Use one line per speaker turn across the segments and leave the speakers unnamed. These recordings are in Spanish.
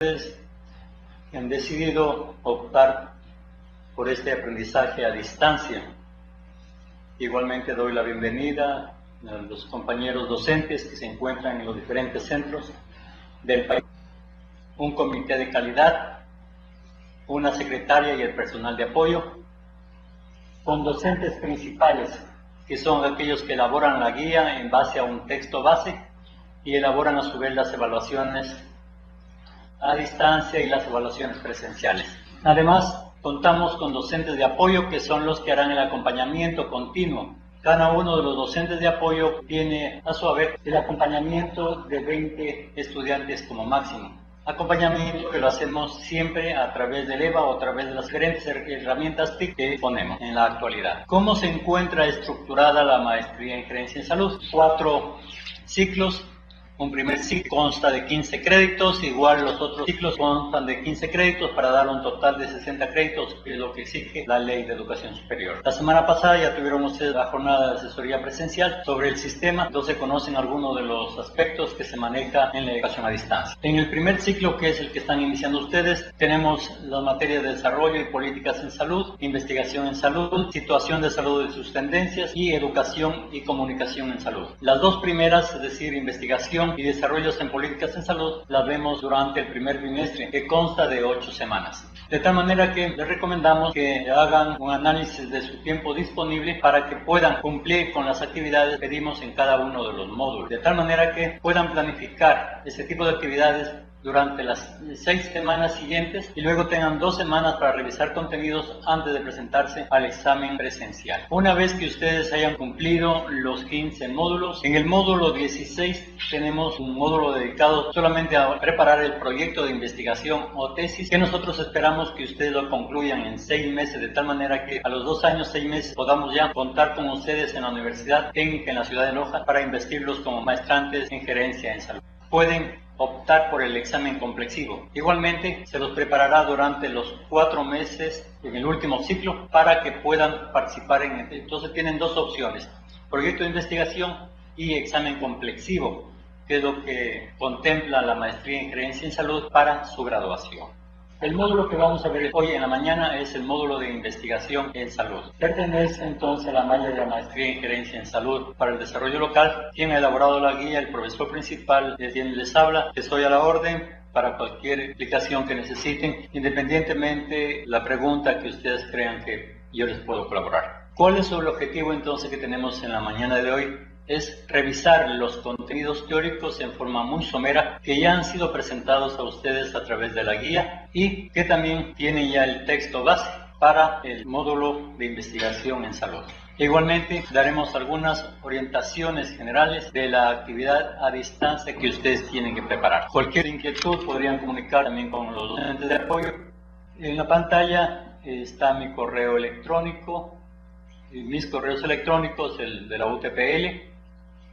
Ustedes han decidido optar por este aprendizaje a distancia. Igualmente doy la bienvenida a los compañeros docentes que se encuentran en los diferentes centros del país, un comité de calidad, una secretaria y el personal de apoyo, con docentes principales, que son aquellos que elaboran la guía en base a un texto base y elaboran a su vez las evaluaciones a distancia y las evaluaciones presenciales. Además, contamos con docentes de apoyo que son los que harán el acompañamiento continuo. Cada uno de los docentes de apoyo tiene a su haber el acompañamiento de 20 estudiantes como máximo. Acompañamiento que lo hacemos siempre a través del EVA o a través de las diferentes herramientas TIC que ponemos en la actualidad. ¿Cómo se encuentra estructurada la maestría en gerencia en salud? 4 ciclos. Un primer ciclo consta de 15 créditos, igual los otros ciclos constan de 15 créditos para dar un total de 60 créditos, que es lo que exige la Ley de Educación Superior. La semana pasada ya tuvieron ustedes la jornada de asesoría presencial sobre el sistema, entonces conocen algunos de los aspectos que se maneja en la educación a distancia. En el primer ciclo, que es el que están iniciando ustedes, tenemos las materias de desarrollo y políticas en salud, investigación en salud, situación de salud y sus tendencias, y educación y comunicación en salud. Las dos primeras, es decir, investigación y desarrollos en políticas en salud, las vemos durante el primer bimestre, que consta de 8 semanas. De tal manera que les recomendamos que hagan un análisis de su tiempo disponible para que puedan cumplir con las actividades que pedimos en cada uno de los módulos. De tal manera que puedan planificar ese tipo de actividades durante las 6 semanas siguientes y luego tengan 2 semanas para revisar contenidos antes de presentarse al examen presencial. Una vez que ustedes hayan cumplido los 15 módulos, en el módulo 16 tenemos un módulo dedicado solamente a preparar el proyecto de investigación o tesis, que nosotros esperamos que ustedes lo concluyan en 6 meses, de tal manera que a los 2 años, 6 meses podamos ya contar con ustedes en la Universidad Técnica en la ciudad de Loja para investirlos como maestrantes en gerencia en salud. Pueden optar por el examen complexivo. Igualmente, se los preparará durante los 4 meses en el último ciclo para que puedan participar en este. Entonces tienen 2 opciones, proyecto de investigación y examen complexivo, que es lo que contempla la maestría en gerencia en salud para su graduación. El módulo que vamos a ver hoy en la mañana es el módulo de investigación en salud. Pertenece entonces a la malla de la maestría en gerencia en salud para el desarrollo local. Quien ha elaborado la guía, el profesor principal, es quien les habla. Estoy a la orden para cualquier explicación que necesiten, independientemente la pregunta que ustedes crean que yo les puedo colaborar. ¿Cuál es el objetivo entonces que tenemos en la mañana de hoy? Es revisar los contenidos teóricos en forma muy somera que ya han sido presentados a ustedes a través de la guía y que también tienen ya el texto base para el módulo de investigación en salud. Igualmente daremos algunas orientaciones generales de la actividad a distancia que ustedes tienen que preparar. Cualquier inquietud podrían comunicar también con los docentes de apoyo. En la pantalla está mi correo electrónico, mis correos electrónicos, el de la UTPL,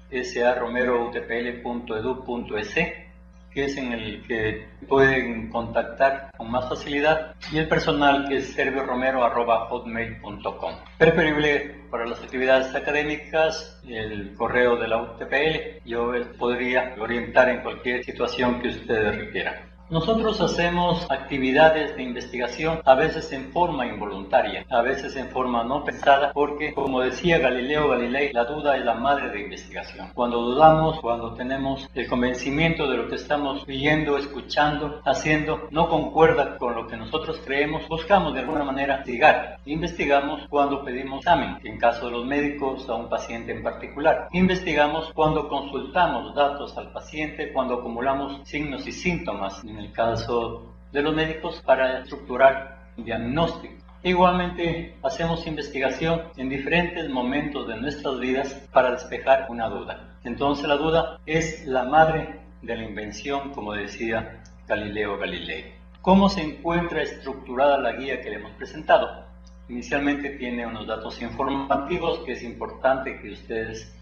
sa.romero.utpl.edu.es, que es en el que pueden contactar con más facilidad, y el personal, que es servioromero@hotmail.com. Preferible para las actividades académicas el correo de la UTPL. Yo les podría orientar en cualquier situación que ustedes requieran. Nosotros hacemos actividades de investigación a veces en forma involuntaria, a veces en forma no pensada, porque, como decía Galileo Galilei, la duda es la madre de investigación. Cuando dudamos, cuando tenemos el convencimiento de lo que estamos viendo, escuchando, haciendo, no concuerda con lo que nosotros creemos, buscamos de alguna manera investigar. Investigamos cuando pedimos examen, en caso de los médicos a un paciente en particular. Investigamos cuando consultamos datos al paciente, cuando acumulamos signos y síntomas, en el caso de los médicos, para estructurar un diagnóstico. Igualmente hacemos investigación en diferentes momentos de nuestras vidas para despejar una duda. Entonces la duda es la madre de la invención, como decía Galileo Galilei. ¿Cómo se encuentra estructurada la guía que le hemos presentado? Inicialmente tiene unos datos informativos que es importante que ustedes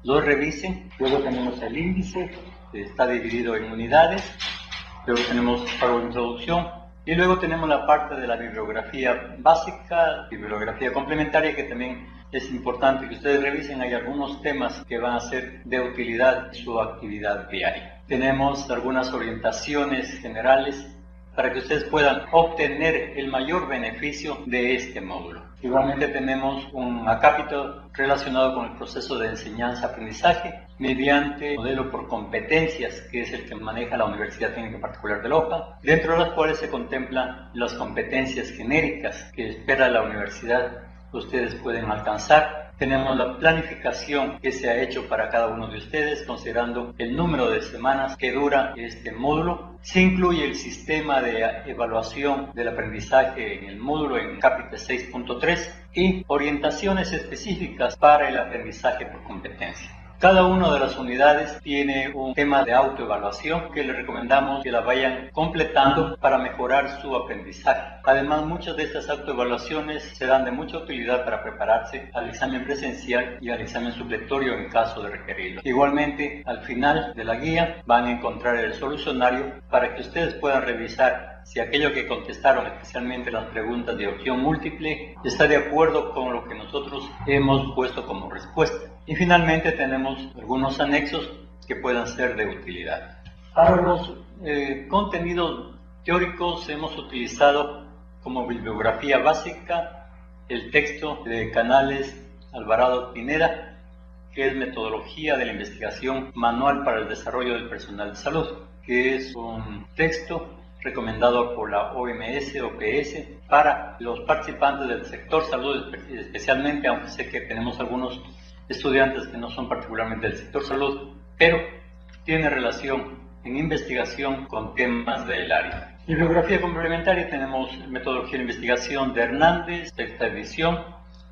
los revisen. Luego tenemos el índice, que está dividido en unidades. Luego tenemos párrafo de introducción y luego tenemos la parte de la bibliografía básica, bibliografía complementaria, que también es importante que ustedes revisen. Hay algunos temas que van a ser de utilidad en su actividad diaria. tenemos algunas orientaciones generales para que ustedes puedan obtener el mayor beneficio de este módulo. Igualmente tenemos un acápite relacionado con el proceso de enseñanza-aprendizaje mediante modelo por competencias, que es el que maneja la Universidad Técnica Particular de Loja, dentro de las cuales se contemplan las competencias genéricas que espera la universidad ustedes pueden alcanzar. Tenemos la planificación que se ha hecho para cada uno de ustedes, considerando el número de semanas que dura este módulo. Se incluye el sistema de evaluación del aprendizaje en el módulo en capítulo 6.3 y orientaciones específicas para el aprendizaje por competencia. Cada una de las unidades tiene un tema de autoevaluación que les recomendamos que la vayan completando para mejorar su aprendizaje. Además, muchas de estas autoevaluaciones serán de mucha utilidad para prepararse al examen presencial y al examen supletorio en caso de requerirlo. Igualmente, al final de la guía van a encontrar el solucionario para que ustedes puedan revisar si aquello que contestaron, especialmente las preguntas de opción múltiple, está de acuerdo con lo que nosotros hemos puesto como respuesta. Y finalmente tenemos algunos anexos que puedan ser de utilidad. Para los contenidos teóricos hemos utilizado como bibliografía básica el texto de Canales Alvarado Pineda, que es Metodología de la Investigación Manual para el Desarrollo del Personal de Salud, que es un texto recomendado por la OMS para los participantes del sector salud especialmente, aunque sé que tenemos algunos estudiantes que no son particularmente del sector salud, pero tiene relación en investigación con temas del área. Bibliografía complementaria tenemos Metodología de Investigación de Hernández, sexta edición,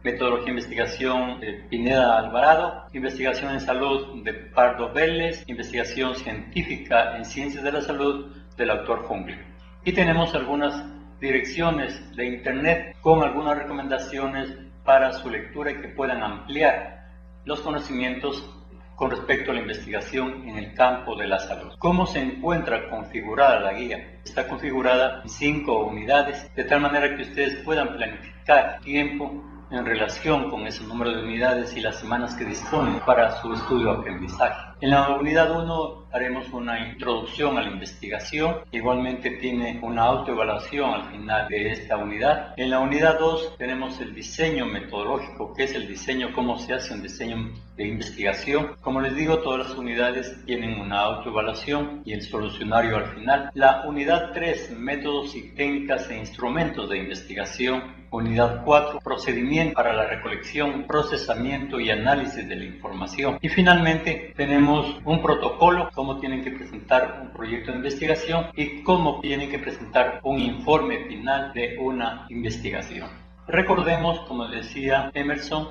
Metodología de Investigación de Pineda Alvarado, Investigación en Salud de Pardo Vélez, Investigación Científica en Ciencias de la Salud del autor Jungler. Y tenemos algunas direcciones de internet con algunas recomendaciones para su lectura y que puedan ampliar los conocimientos con respecto a la investigación en el campo de la salud. ¿Cómo se encuentra configurada la guía? Está configurada en 5 unidades, de tal manera que ustedes puedan planificar tiempo en relación con ese número de unidades y las semanas que disponen para su estudio de aprendizaje. En la unidad 1 haremos una introducción a la investigación, igualmente tiene una autoevaluación al final de esta unidad. En la unidad 2 tenemos el diseño metodológico, que es el diseño, cómo se hace un diseño de investigación. Como les digo, todas las unidades tienen una autoevaluación y el solucionario al final. La unidad 3, métodos y técnicas e instrumentos de investigación. Unidad 4, procedimiento para la recolección, procesamiento y análisis de la información. Y finalmente tenemos un protocolo, cómo tienen que presentar un proyecto de investigación y cómo tienen que presentar un informe final de una investigación. Recordemos, como decía Emerson,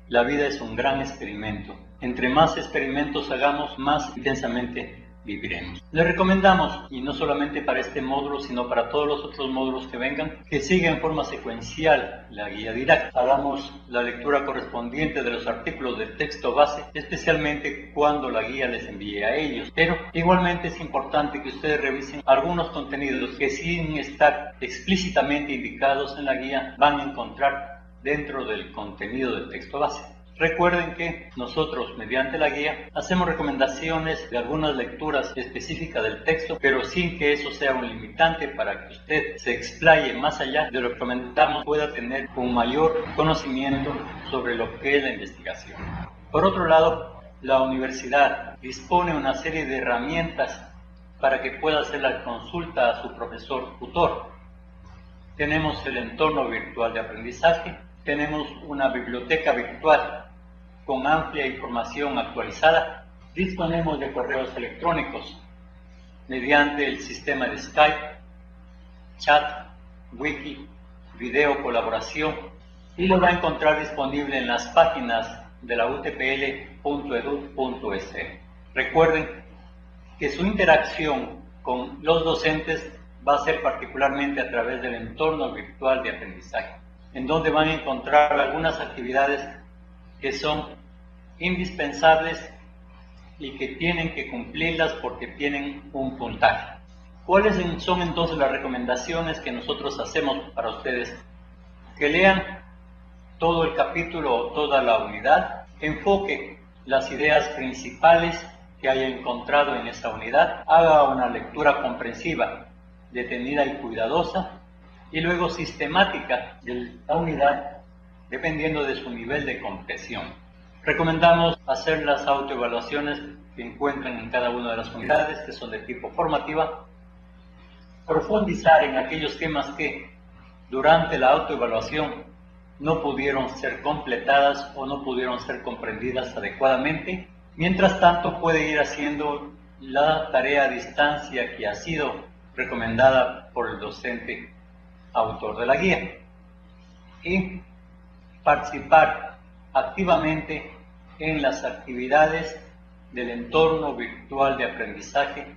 la vida es un gran experimento. Entre más experimentos hagamos, más intensamente viviremos. Les recomendamos, y no solamente para este módulo, sino para todos los otros módulos que vengan, que siga en forma secuencial la guía didáctica. Hagamos la lectura correspondiente de los artículos del texto base, especialmente cuando la guía les envíe a ellos. Pero igualmente es importante que ustedes revisen algunos contenidos que sin estar explícitamente indicados en la guía van a encontrar dentro del contenido del texto base. Recuerden que nosotros, mediante la guía, hacemos recomendaciones de algunas lecturas específicas del texto, pero sin que eso sea un limitante para que usted se explaye más allá de lo que comentamos, pueda tener un mayor conocimiento sobre lo que es la investigación. Por otro lado, la universidad dispone una serie de herramientas para que pueda hacer la consulta a su profesor tutor. Tenemos el entorno virtual de aprendizaje, tenemos una biblioteca virtual con amplia información actualizada, disponemos de correos electrónicos mediante el sistema de Skype, chat, wiki, video colaboración, y lo va a encontrar disponible en las páginas de la utpl.edu.es. Recuerden que su interacción con los docentes va a ser particularmente a través del entorno virtual de aprendizaje, en donde van a encontrar algunas actividades que son indispensables y que tienen que cumplirlas porque tienen un puntaje. ¿Cuáles son entonces las recomendaciones que nosotros hacemos para ustedes? Que lean todo el capítulo o toda la unidad, enfoque las ideas principales que haya encontrado en esa unidad, haga una lectura comprensiva, detenida y cuidadosa, y luego sistemática de la unidad, dependiendo de su nivel de comprensión. Recomendamos hacer las autoevaluaciones que encuentran en cada una de las unidades, que son de tipo formativa, profundizar en aquellos temas que durante la autoevaluación no pudieron ser completadas o no pudieron ser comprendidas adecuadamente. Mientras tanto, puede ir haciendo la tarea a distancia que ha sido recomendada por el docente autor de la guía y participar activamente en las actividades del entorno virtual de aprendizaje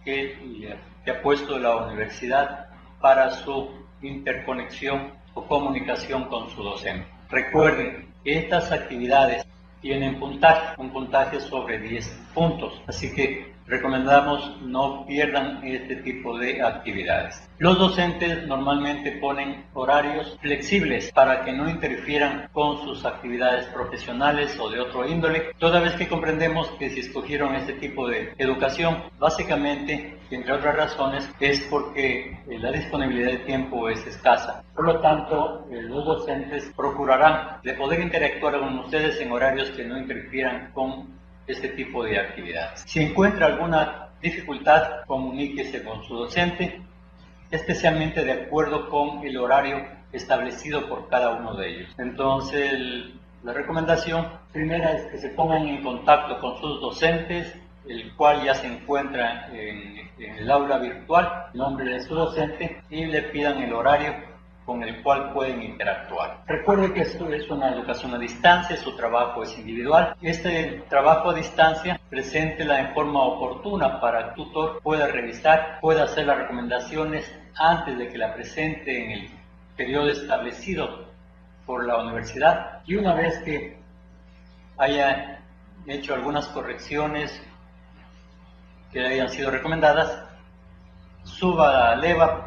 que ha puesto la universidad para su interconexión o comunicación con su docente. Recuerden que estas actividades tienen puntaje, un puntaje sobre 10 puntos, así que recomendamos no pierdan este tipo de actividades. Los docentes normalmente ponen horarios flexibles para que no interfieran con sus actividades profesionales o de otro índole, toda vez que comprendemos que si escogieron este tipo de educación, básicamente, entre otras razones, es porque la disponibilidad de tiempo es escasa. Por lo tanto, los docentes procurarán de poder interactuar con ustedes en horarios que no interfieran con este tipo de actividades. Si encuentra alguna dificultad, comuníquese con su docente, especialmente de acuerdo con el horario establecido por cada uno de ellos. Entonces, la recomendación primera es que se pongan en contacto con sus docentes, el cual ya se encuentra en el aula virtual, el nombre de su docente, y le pidan el horario con el cual pueden interactuar. Recuerde que esto es una educación a distancia, su trabajo es individual. Este trabajo a distancia, preséntela en forma oportuna para que el tutor pueda revisar, pueda hacer las recomendaciones antes de que la presente en el periodo establecido por la universidad. Y una vez que haya hecho algunas correcciones que hayan sido recomendadas, suba a LEVA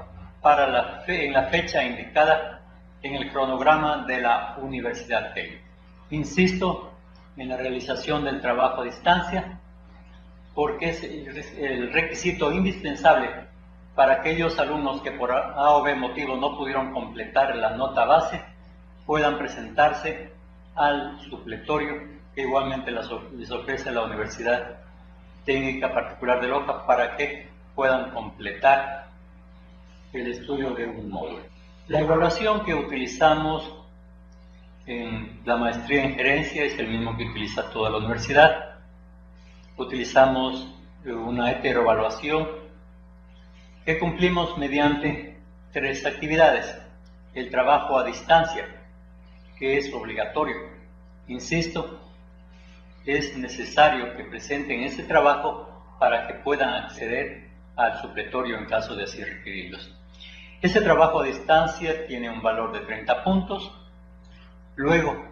en la fecha indicada en el cronograma de la Universidad Técnica. Insisto en la realización del trabajo a distancia porque es el requisito indispensable para aquellos alumnos que por A o B motivo no pudieron completar la nota base, puedan presentarse al supletorio que igualmente les ofrece la Universidad Técnica Particular de Loja para que puedan completar el estudio de un módulo. La evaluación que utilizamos en la maestría en gerencia es el mismo que utiliza toda la universidad. Utilizamos una heteroevaluación que cumplimos mediante 3 actividades. El trabajo a distancia, que es obligatorio. Insisto, es necesario que presenten ese trabajo para que puedan acceder al supletorio en caso de así requerirlos. Ese trabajo a distancia tiene un valor de 30 puntos. Luego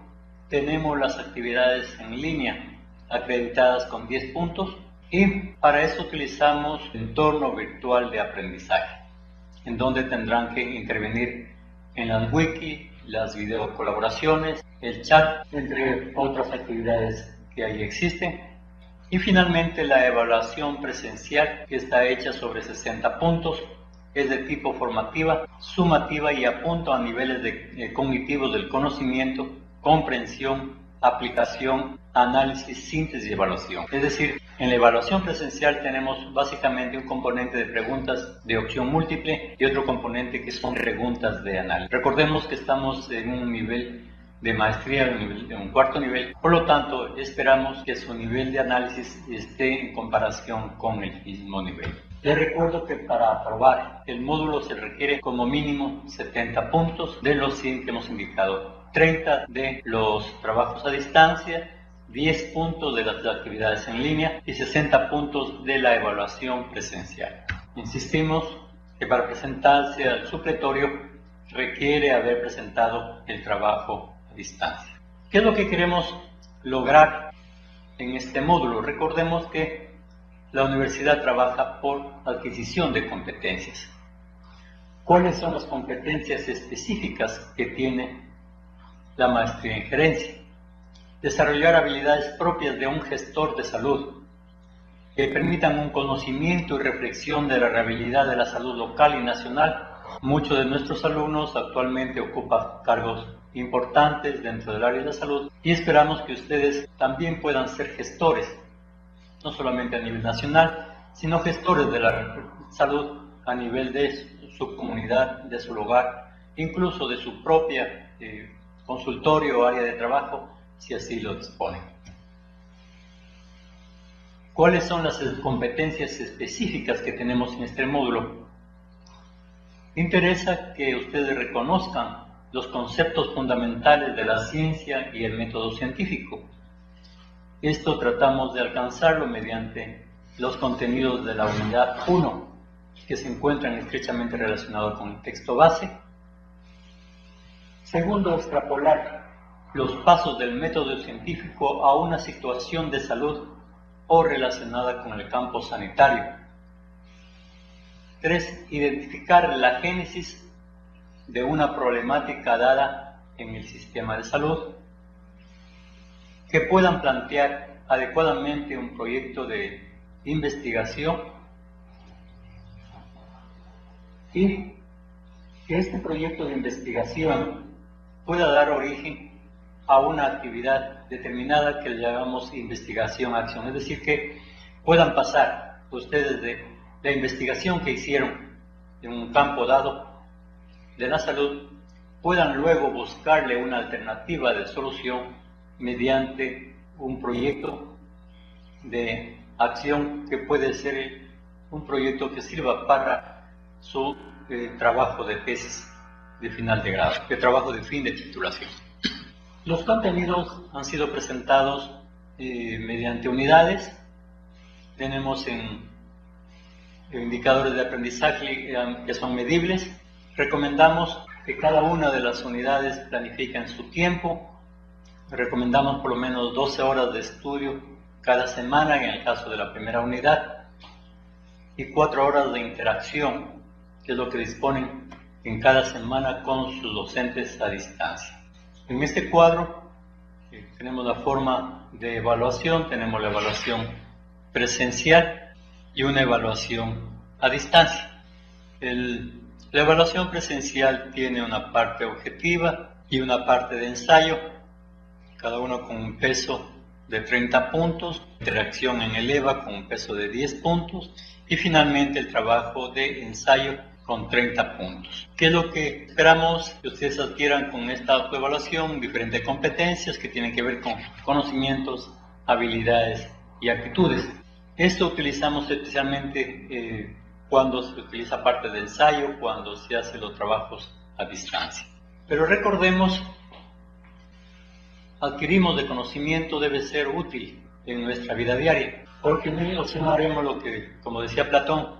tenemos las actividades en línea acreditadas con 10 puntos y para eso utilizamos el entorno virtual de aprendizaje, en donde tendrán que intervenir en las wiki, las videocolaboraciones, el chat, entre otras actividades que ahí existen. Y finalmente la evaluación presencial, que está hecha sobre 60 puntos, es de tipo formativa, sumativa y apunta a niveles cognitivos del conocimiento, comprensión, aplicación, análisis, síntesis y evaluación. Es decir, en la evaluación presencial tenemos básicamente un componente de preguntas de opción múltiple y otro componente que son preguntas de análisis. Recordemos que estamos en un nivel de maestría, de un cuarto nivel, por lo tanto esperamos que su nivel de análisis esté en comparación con el mismo nivel. Les recuerdo que para aprobar el módulo se requiere como mínimo 70 puntos de los 100 que hemos indicado, 30 de los trabajos a distancia, 10 puntos de las actividades en línea y 60 puntos de la evaluación presencial. Insistimos que para presentarse al supletorio requiere haber presentado el trabajo a distancia. ¿Qué es lo que queremos lograr en este módulo? Recordemos que la universidad trabaja por adquisición de competencias. ¿Cuáles son las competencias específicas que tiene la maestría en gerencia? Desarrollar habilidades propias de un gestor de salud, que permitan un conocimiento y reflexión de la realidad de la salud local y nacional. Muchos de nuestros alumnos actualmente ocupan cargos importantes dentro del área de la salud y esperamos que ustedes también puedan ser gestores, no solamente a nivel nacional, sino gestores de la salud a nivel de su comunidad, de su hogar, incluso de su propia consultorio o área de trabajo, si así lo disponen. ¿Cuáles son las competencias específicas que tenemos en este módulo? Interesa que ustedes reconozcan los conceptos fundamentales de la ciencia y el método científico. Esto tratamos de alcanzarlo mediante los contenidos de la unidad 1, que se encuentran estrechamente relacionados con el texto base. Segundo, extrapolar los pasos del método científico a una situación de salud o relacionada con el campo sanitario. 3. Identificar la génesis de una problemática dada en el sistema de salud, que puedan plantear adecuadamente un proyecto de investigación y que este proyecto de investigación pueda dar origen a una actividad determinada que le llamamos investigación-acción, es decir, que puedan pasar ustedes de la investigación que hicieron en un campo dado de la salud, puedan luego buscarle una alternativa de solución mediante un proyecto de acción que puede ser un proyecto que sirva para su trabajo de tesis de final de grado, de trabajo de fin de titulación. Los contenidos han sido presentados mediante unidades. Tenemos indicadores de aprendizaje que son medibles. Recomendamos que cada una de las unidades planifiquen su tiempo. Recomendamos por lo menos 12 horas de estudio cada semana en el caso de la primera unidad y 4 horas de interacción, que es lo que disponen en cada semana con sus docentes a distancia. En este cuadro tenemos la forma de evaluación, tenemos la evaluación presencial y una evaluación a distancia. La evaluación presencial tiene una parte objetiva y una parte de ensayo, cada uno con un peso de 30 puntos, interacción en el EVA con un peso de 10 puntos y finalmente el trabajo de ensayo con 30 puntos. ¿Qué es lo que esperamos que ustedes adquieran con esta autoevaluación? Diferentes competencias que tienen que ver con conocimientos, habilidades y actitudes. Esto utilizamos especialmente cuando se utiliza parte de ensayo, cuando se hacen los trabajos a distancia. Pero recordemos, adquirimos de conocimiento debe ser útil en nuestra vida diaria, porque si no haremos lo que, como decía Platón,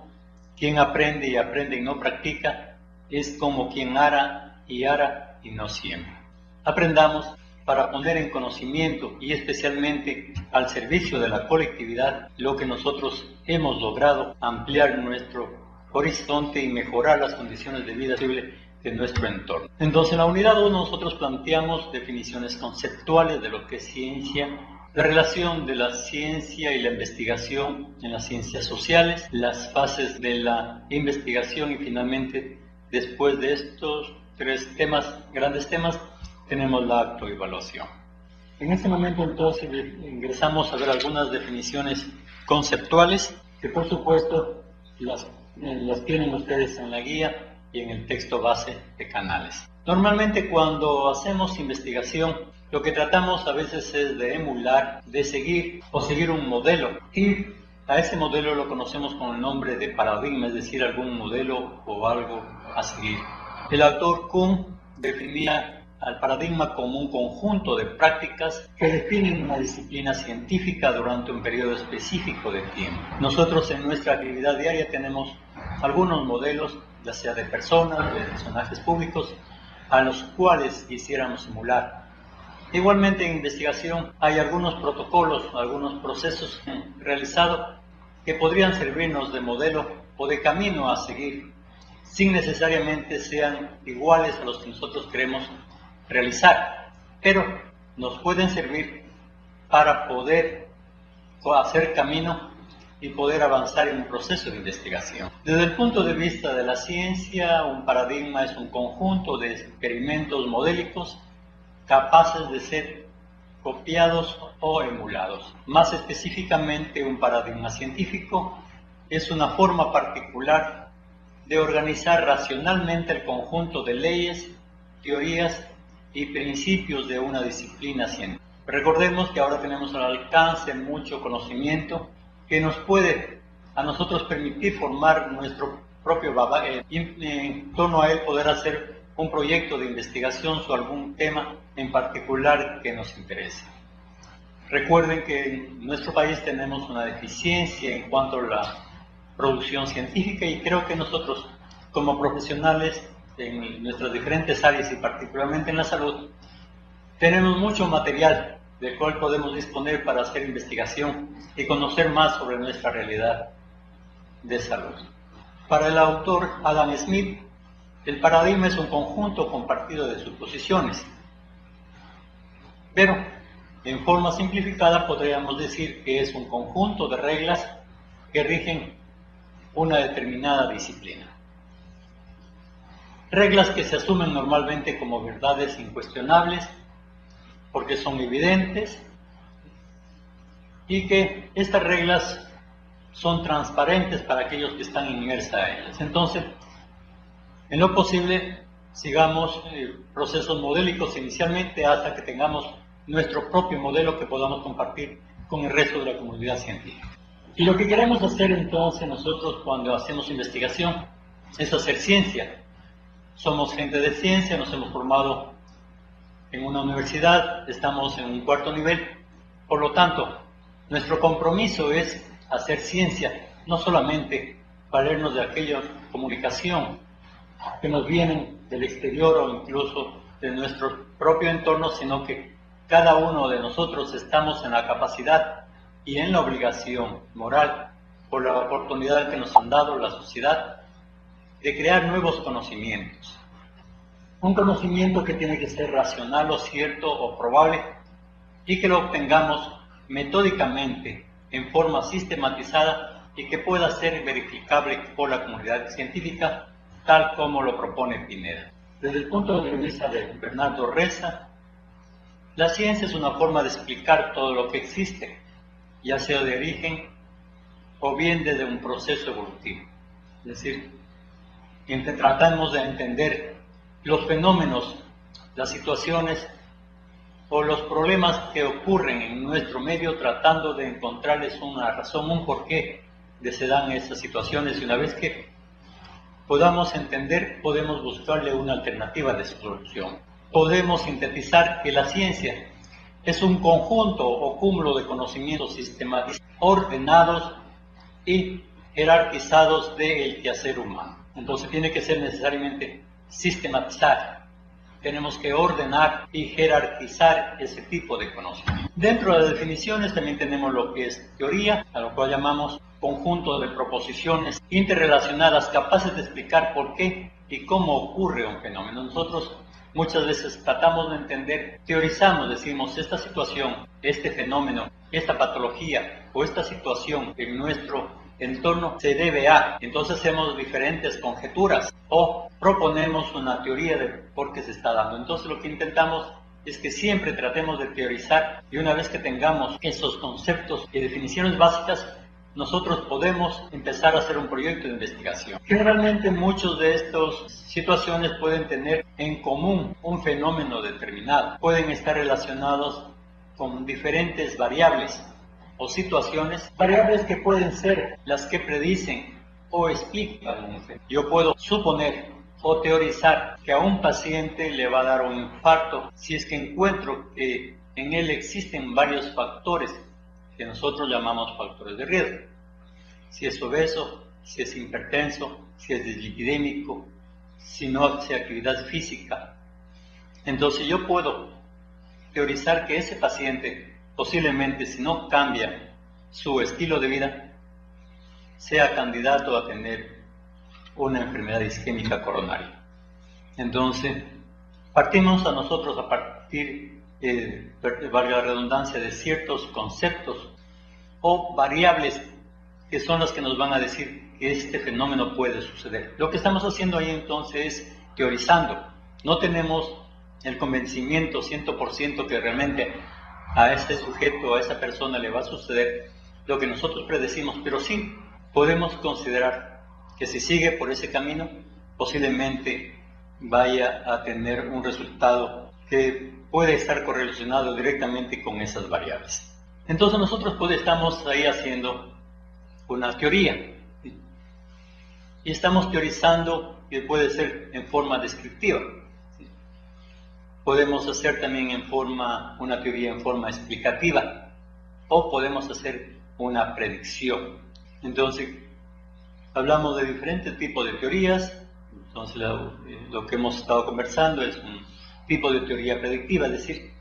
quien aprende y no practica es como quien ara y no siembra. Aprendamos para poner en conocimiento y especialmente al servicio de la colectividad lo que nosotros hemos logrado, ampliar nuestro horizonte y mejorar las condiciones de vida de nuestro entorno. Entonces, en la unidad 1 nosotros planteamos definiciones conceptuales de lo que es ciencia, la relación de la ciencia y la investigación en las ciencias sociales, las fases de la investigación y finalmente, después de estos 3 grandes temas, tenemos la autoevaluación. En este momento entonces ingresamos a ver algunas definiciones conceptuales que por supuesto las tienen ustedes en la guía y en el texto base de Canales. Normalmente cuando hacemos investigación, lo que tratamos a veces es de emular, de seguir un modelo y a ese modelo lo conocemos con el nombre de paradigma, es decir, algún modelo o algo a seguir. El autor Kuhn definía al paradigma como un conjunto de prácticas que definen una disciplina científica durante un periodo específico de tiempo. Nosotros en nuestra actividad diaria tenemos algunos modelos, ya sea de personas, de personajes públicos, a los cuales quisiéramos simular. Igualmente en investigación hay algunos protocolos, algunos procesos realizados que podrían servirnos de modelo o de camino a seguir, sin necesariamente sean iguales a los que nosotros queremos realizar, pero nos pueden servir para poder hacer camino y poder avanzar en un proceso de investigación. Desde el punto de vista de la ciencia, un paradigma es un conjunto de experimentos modélicos capaces de ser copiados o emulados. Más específicamente, un paradigma científico es una forma particular de organizar racionalmente el conjunto de leyes, teorías y principios de una disciplina científica. Recordemos que ahora tenemos al alcance mucho conocimiento que nos puede a nosotros permitir formar nuestro propio y en torno a él poder hacer un proyecto de investigación sobre algún tema en particular que nos interese. Recuerden que en nuestro país tenemos una deficiencia en cuanto a la producción científica y creo que nosotros como profesionales en nuestras diferentes áreas y particularmente en la salud tenemos mucho material del cual podemos disponer para hacer investigación y conocer más sobre nuestra realidad de salud. Para el autor Adam Smith, el paradigma es un conjunto compartido de suposiciones, pero en forma simplificada podríamos decir que es un conjunto de reglas que rigen una determinada disciplina. Reglas que se asumen normalmente como verdades incuestionables porque son evidentes y que estas reglas son transparentes para aquellos que están inmersos a ellas. Entonces, en lo posible, sigamos procesos modélicos inicialmente hasta que tengamos nuestro propio modelo que podamos compartir con el resto de la comunidad científica. Y lo que queremos hacer entonces nosotros cuando hacemos investigación es hacer ciencia. Somos gente de ciencia, nos hemos formado en una universidad, estamos en un cuarto nivel, por lo tanto, nuestro compromiso es hacer ciencia, no solamente valernos de aquella comunicación que nos vienen del exterior o incluso de nuestro propio entorno, sino que cada uno de nosotros estamos en la capacidad y en la obligación moral, por la oportunidad que nos han dado la sociedad, de crear nuevos conocimientos. Un conocimiento que tiene que ser racional o cierto o probable y que lo obtengamos metódicamente, en forma sistematizada y que pueda ser verificable por la comunidad científica, tal como lo propone Pineda. Desde el punto de vista de Bernardo Reza, la ciencia es una forma de explicar todo lo que existe, ya sea de origen o bien desde un proceso evolutivo. Es decir, tratamos de entender los fenómenos, las situaciones o los problemas que ocurren en nuestro medio, tratando de encontrarles una razón, un porqué de se dan esas situaciones, y una vez que podamos entender, podemos buscarle una alternativa de solución. Podemos sintetizar que la ciencia es un conjunto o cúmulo de conocimientos sistematizados, ordenados y jerarquizados del quehacer humano. Entonces tiene que ser necesariamente sistematizar. Tenemos que ordenar y jerarquizar ese tipo de conocimiento. Dentro de las definiciones también tenemos lo que es teoría, a lo cual llamamos conjunto de proposiciones interrelacionadas capaces de explicar por qué y cómo ocurre un fenómeno. Nosotros muchas veces tratamos de entender, teorizamos, decimos esta situación, este fenómeno, esta patología o esta situación en nuestro entorno se debe a. Entonces hacemos diferentes conjeturas o proponemos una teoría de por qué se está dando. Entonces lo que intentamos es que siempre tratemos de teorizar y una vez que tengamos esos conceptos y definiciones básicas, nosotros podemos empezar a hacer un proyecto de investigación. Generalmente muchas de estas situaciones pueden tener en común un fenómeno determinado, pueden estar relacionados con diferentes variables o situaciones, variables que pueden ser las que predicen o explican un fenómeno. Yo puedo suponer o teorizar que a un paciente le va a dar un infarto si es que encuentro que en él existen varios factores que nosotros llamamos factores de riesgo. Si es obeso, si es hipertenso, si es dislipidémico, si no hace actividad física. Entonces yo puedo teorizar que ese paciente posiblemente, si no cambia su estilo de vida, sea candidato a tener una enfermedad isquémica coronaria. Entonces, partimos a nosotros a partir, valga la redundancia, de ciertos conceptos o variables que son las que nos van a decir que este fenómeno puede suceder. Lo que estamos haciendo ahí entonces es teorizando. No tenemos el convencimiento 100% que realmente a este sujeto, a esa persona le va a suceder lo que nosotros predecimos, pero sí podemos considerar que si sigue por ese camino, posiblemente vaya a tener un resultado que puede estar correlacionado directamente con esas variables. Entonces nosotros estamos ahí haciendo una teoría y estamos teorizando que puede ser en forma descriptiva. Podemos hacer también una teoría en forma explicativa o podemos hacer una predicción. Entonces hablamos de diferentes tipos de teorías. Entonces lo que hemos estado conversando es un tipo de teoría predictiva, es decir,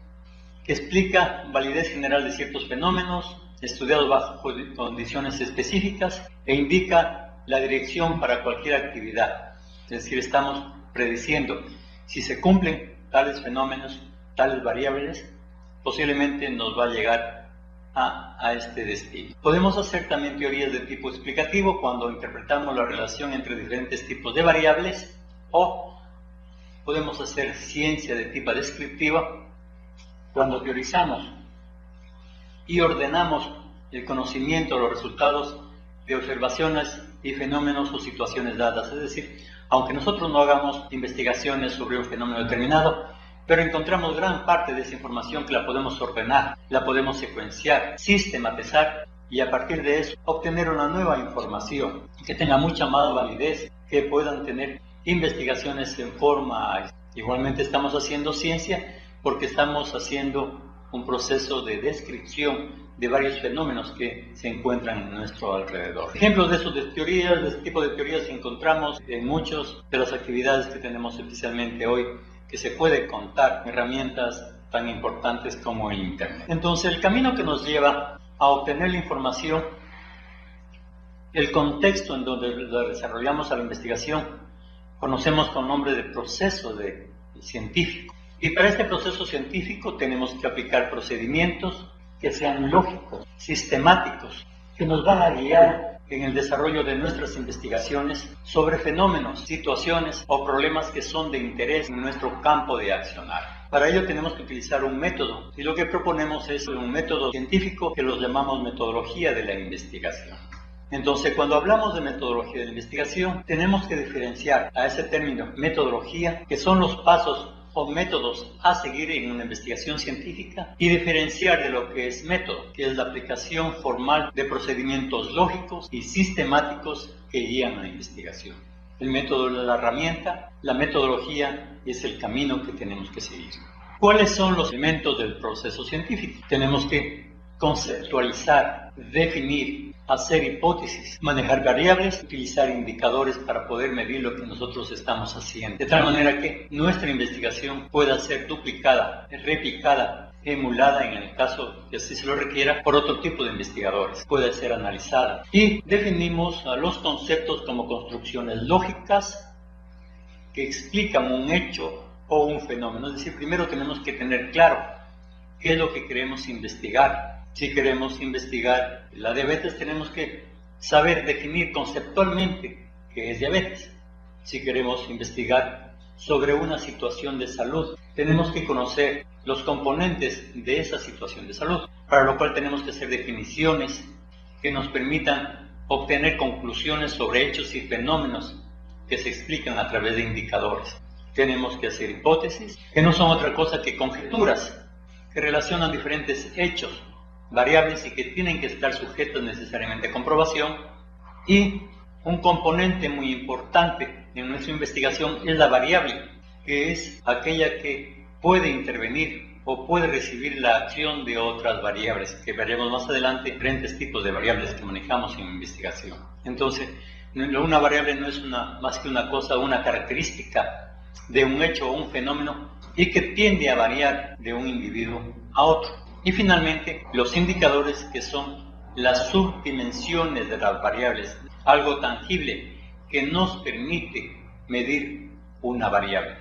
que explica validez general de ciertos fenómenos estudiados bajo condiciones específicas e indica la dirección para cualquier actividad. Es decir, estamos prediciendo si se cumplen tales fenómenos, tales variables, posiblemente nos va a llegar a este destino. Podemos hacer también teorías de tipo explicativo cuando interpretamos la relación entre diferentes tipos de variables, o podemos hacer ciencia de tipo descriptiva cuando teorizamos y ordenamos el conocimiento de los resultados de observaciones y fenómenos o situaciones dadas. Es decir, aunque nosotros no hagamos investigaciones sobre un fenómeno determinado, pero encontramos gran parte de esa información que la podemos ordenar, la podemos secuenciar, sistematizar y a partir de eso obtener una nueva información que tenga mucha más validez, que puedan tener investigaciones en forma. Igualmente estamos haciendo ciencia porque estamos haciendo un proceso de descripción de varios fenómenos que se encuentran en nuestro alrededor. Ejemplos de eso, de este tipo de teorías encontramos en muchas de las actividades que tenemos especialmente hoy, que se puede contar herramientas tan importantes como el Internet. Entonces, el camino que nos lleva a obtener la información, el contexto en donde desarrollamos la investigación, conocemos con nombre de proceso científico. Y para este proceso científico tenemos que aplicar procedimientos que sean lógicos, sistemáticos, que nos van a guiar en el desarrollo de nuestras investigaciones sobre fenómenos, situaciones o problemas que son de interés en nuestro campo de accionar. Para ello tenemos que utilizar un método, y lo que proponemos es un método científico que los llamamos metodología de la investigación. Entonces, cuando hablamos de metodología de la investigación, tenemos que diferenciar a ese término metodología, que son los pasos o métodos a seguir en una investigación científica, y diferenciar de lo que es método, que es la aplicación formal de procedimientos lógicos y sistemáticos que guían a la investigación. El método es la herramienta, la metodología es el camino que tenemos que seguir. ¿Cuáles son los elementos del proceso científico? Tenemos que conceptualizar, definir, hacer hipótesis, manejar variables, utilizar indicadores para poder medir lo que nosotros estamos haciendo, de tal manera que nuestra investigación pueda ser duplicada, replicada, emulada en el caso que así se lo requiera por otro tipo de investigadores, puede ser analizada. Y definimos los conceptos como construcciones lógicas que explican un hecho o un fenómeno. Es decir, primero tenemos que tener claro qué es lo que queremos investigar. Si queremos investigar la diabetes, tenemos que saber definir conceptualmente qué es diabetes. Si queremos investigar sobre una situación de salud, tenemos que conocer los componentes de esa situación de salud, para lo cual tenemos que hacer definiciones que nos permitan obtener conclusiones sobre hechos y fenómenos que se explican a través de indicadores. Tenemos que hacer hipótesis, que no son otra cosa que conjeturas, que relacionan diferentes hechos, variables y que tienen que estar sujetas necesariamente a comprobación. Y un componente muy importante en nuestra investigación es la variable, que es aquella que puede intervenir o puede recibir la acción de otras variables, que veremos más adelante, diferentes tipos de variables que manejamos en investigación. Entonces, una variable no es más que una cosa, una característica de un hecho o un fenómeno y que tiende a variar de un individuo a otro. Y finalmente, los indicadores, que son las subdimensiones de las variables, algo tangible que nos permite medir una variable.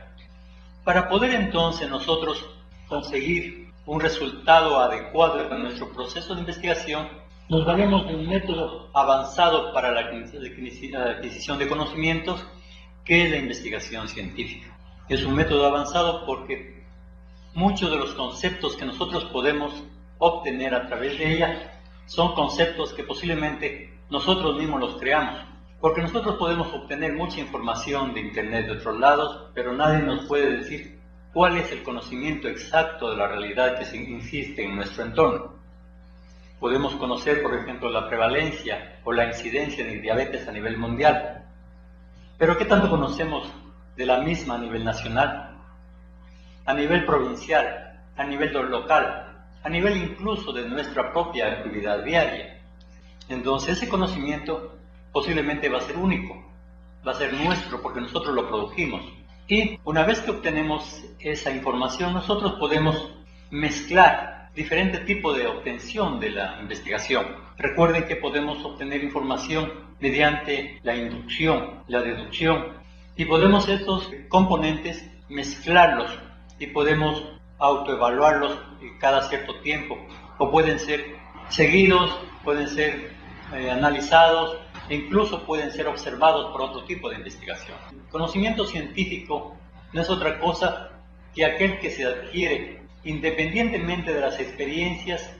Para poder entonces nosotros conseguir un resultado adecuado en nuestro proceso de investigación, Nos valemos de un método avanzado para la adquisición de conocimientos, que es la investigación científica. Es un método avanzado porque muchos de los conceptos que nosotros podemos obtener a través de ella son conceptos que posiblemente nosotros mismos los creamos. Porque nosotros podemos obtener mucha información de Internet de otros lados, pero nadie nos puede decir cuál es el conocimiento exacto de la realidad que se insiste en nuestro entorno. Podemos conocer, por ejemplo, la prevalencia o la incidencia de diabetes a nivel mundial. Pero ¿qué tanto conocemos de la misma a nivel nacional, a nivel provincial, a nivel local, a nivel incluso de nuestra propia actividad diaria? Entonces ese conocimiento posiblemente va a ser único, va a ser nuestro porque nosotros lo produjimos. Y una vez que obtenemos esa información, nosotros podemos mezclar diferentes tipos de obtención de la investigación. Recuerden que podemos obtener información mediante la inducción, la deducción, y podemos estos componentes mezclarlos y podemos autoevaluarlos cada cierto tiempo, o pueden ser seguidos, pueden ser analizados, e incluso pueden ser observados por otro tipo de investigación. El conocimiento científico no es otra cosa que aquel que se adquiere independientemente de las experiencias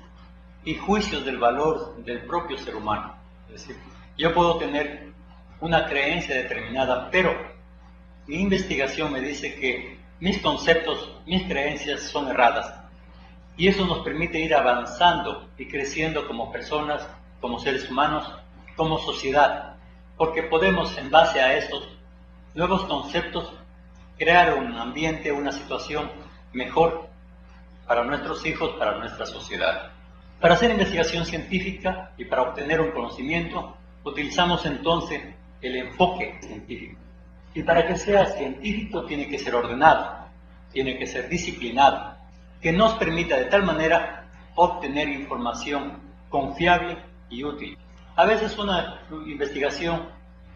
y juicios del valor del propio ser humano. Es decir, yo puedo tener una creencia determinada, pero mi investigación me dice que mis conceptos, mis creencias son erradas. Y eso nos permite ir avanzando y creciendo como personas, como seres humanos, como sociedad, porque podemos, en base a estos nuevos conceptos, crear un ambiente, una situación mejor para nuestros hijos, para nuestra sociedad. Para hacer investigación científica y para obtener un conocimiento, utilizamos entonces el enfoque científico. Y para que sea científico tiene que ser ordenado, tiene que ser disciplinado, que nos permita de tal manera obtener información confiable y útil. A veces una investigación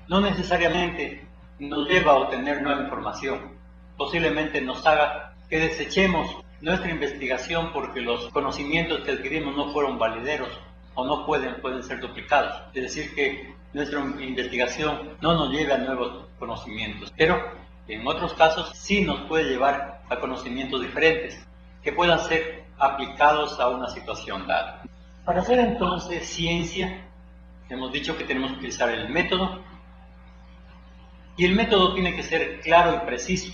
no necesariamente nos lleva a obtener nueva información, posiblemente nos haga que desechemos nuestra investigación porque los conocimientos que adquirimos no fueron valideros o no pueden ser duplicados. Es decir, que nuestra investigación no nos lleva a nuevos conocimientos, pero en otros casos sí nos puede llevar a conocimientos diferentes que puedan ser aplicados a una situación dada. Para hacer entonces ciencia, hemos dicho que tenemos que utilizar el método, y el método tiene que ser claro y preciso,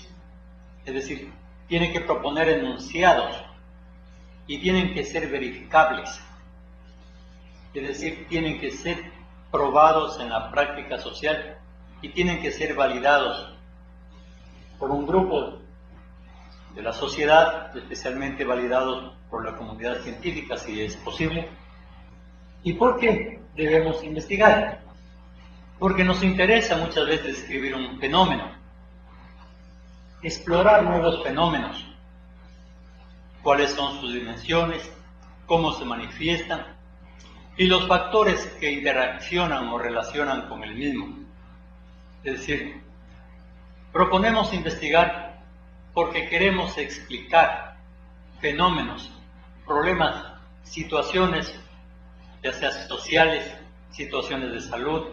es decir, tiene que proponer enunciados y tienen que ser verificables, es decir, tienen que ser probados en la práctica social y tienen que ser validados por un grupo de la sociedad, especialmente validados por la comunidad científica, si es posible. ¿Y por qué debemos investigar? Porque nos interesa muchas veces describir un fenómeno, explorar nuevos fenómenos, cuáles son sus dimensiones, cómo se manifiestan y los factores que interaccionan o relacionan con el mismo. Es decir, proponemos investigar porque queremos explicar fenómenos, problemas, situaciones, ya sea sociales, situaciones de salud.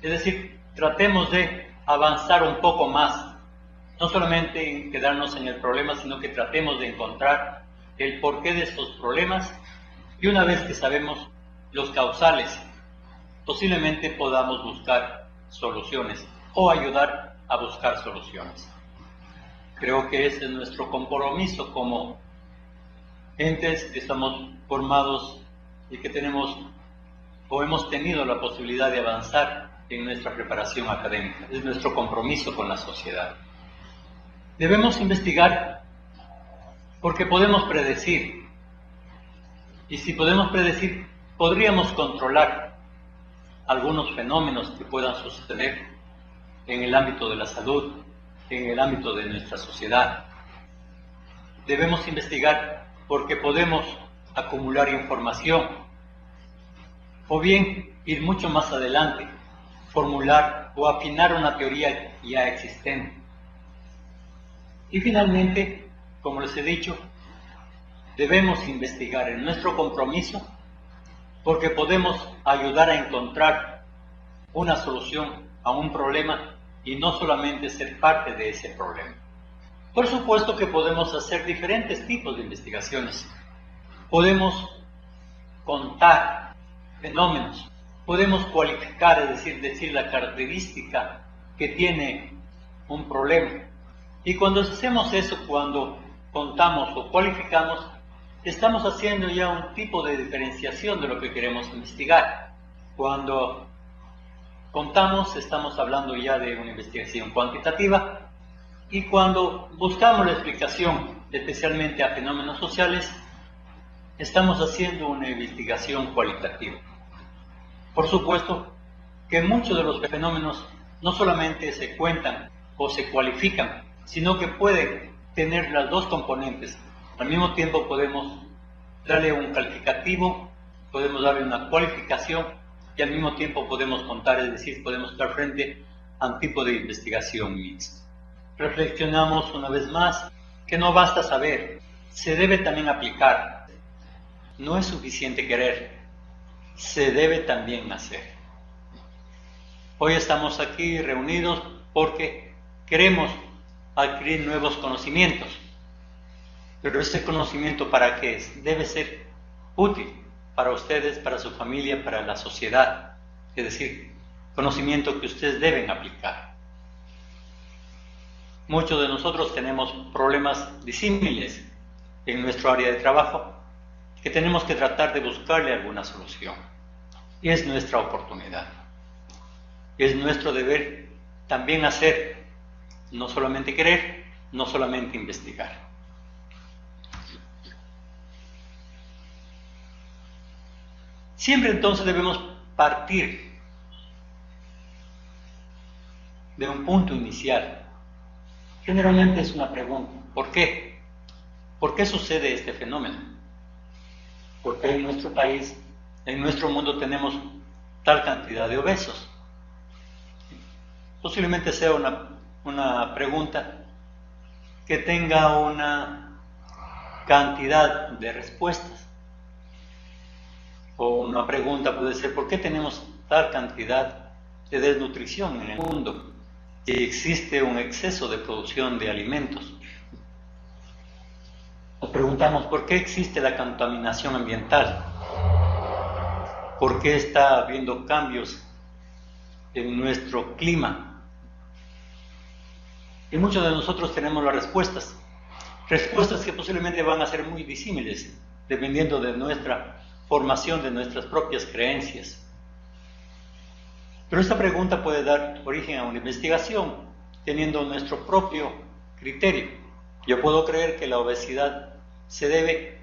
Es decir, tratemos de avanzar un poco más, no solamente en quedarnos en el problema, sino que tratemos de encontrar el porqué de estos problemas, y una vez que sabemos los causales, posiblemente podamos buscar soluciones o ayudar a buscar soluciones. Creo que ese es nuestro compromiso como entes que estamos formados y que tenemos o hemos tenido la posibilidad de avanzar en nuestra preparación académica. Es nuestro compromiso con la sociedad. Debemos investigar porque podemos predecir, y si podemos predecir, podríamos controlar algunos fenómenos que puedan suceder en el ámbito de la salud, en el ámbito de nuestra sociedad. Debemos investigar porque podemos acumular información, o bien ir mucho más adelante, formular o afinar una teoría ya existente. Y finalmente, como les he dicho, debemos investigar en nuestro compromiso porque podemos ayudar a encontrar una solución a un problema y no solamente ser parte de ese problema. Por supuesto que podemos hacer diferentes tipos de investigaciones. Podemos contar fenómenos, podemos cualificar, es decir la característica que tiene un problema. Y cuando hacemos eso, cuando contamos o cualificamos, estamos haciendo ya un tipo de diferenciación de lo que queremos investigar. Cuando contamos, estamos hablando ya de una investigación cuantitativa, y cuando buscamos la explicación, especialmente a fenómenos sociales, estamos haciendo una investigación cualitativa. Por supuesto que muchos de los fenómenos no solamente se cuentan o se cualifican, sino que pueden tener las dos componentes. Al mismo tiempo podemos darle un calificativo, podemos darle una cualificación y al mismo tiempo podemos contar, es decir, podemos estar frente a un tipo de investigación mixta. Reflexionamos una vez más que no basta saber, se debe también aplicar. No es suficiente querer, se debe también hacer. Hoy estamos aquí reunidos porque queremos adquirir nuevos conocimientos. Pero este conocimiento, ¿para qué es? Debe ser útil para ustedes, para su familia, para la sociedad. Es decir, conocimiento que ustedes deben aplicar. Muchos de nosotros tenemos problemas disímiles en nuestro área de trabajo que tenemos que tratar de buscarle alguna solución. Y es nuestra oportunidad. Es nuestro deber también hacer, no solamente querer, no solamente investigar. Siempre entonces debemos partir de un punto inicial. Generalmente es una pregunta, ¿por qué? ¿Por qué sucede este fenómeno? ¿Por qué en nuestro país, en nuestro mundo tenemos tal cantidad de obesos? Posiblemente sea una pregunta que tenga una cantidad de respuestas. O una pregunta puede ser, ¿por qué tenemos tal cantidad de desnutrición en el mundo? Y existe un exceso de producción de alimentos. Nos preguntamos, ¿por qué existe la contaminación ambiental? ¿Por qué está habiendo cambios en nuestro clima? Y muchos de nosotros tenemos las respuestas que posiblemente van a ser muy disímiles, dependiendo de nuestra formación, de nuestras propias creencias. Pero esta pregunta puede dar origen a una investigación, teniendo nuestro propio criterio. Yo puedo creer que la obesidad se debe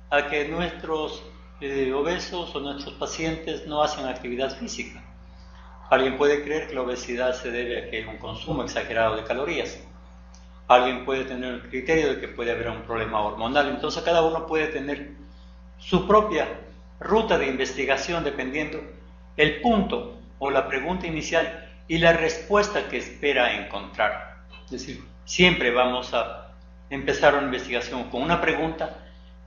a que nuestros obesos o nuestros pacientes no hacen actividad física. Alguien puede creer que la obesidad se debe a que hay un consumo exagerado de calorías. Alguien puede tener el criterio de que puede haber un problema hormonal. Entonces cada uno puede tener su propia ruta de investigación dependiendo el punto o la pregunta inicial y la respuesta que espera encontrar. Es decir, siempre vamos a empezar una investigación con una pregunta,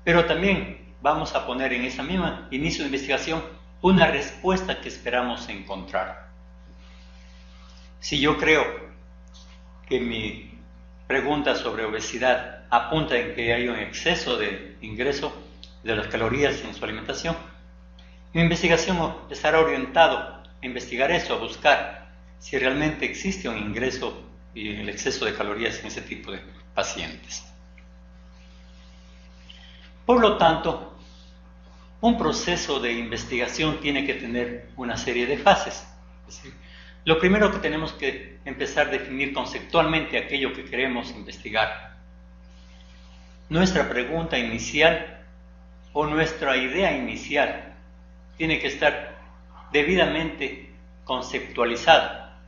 pero también vamos a poner en esa misma inicio de investigación una respuesta que esperamos encontrar. Si yo creo que mi pregunta sobre obesidad apunta en que hay un exceso de ingreso de las calorías en su alimentación, mi investigación estará orientado a investigar eso, a buscar si realmente existe un ingreso y el exceso de calorías en ese tipo de pacientes. Por lo tanto, un proceso de investigación tiene que tener una serie de fases. Es decir, lo primero que tenemos que empezar a definir conceptualmente aquello que queremos investigar. Nuestra pregunta inicial o nuestra idea inicial tiene que estar debidamente conceptualizada.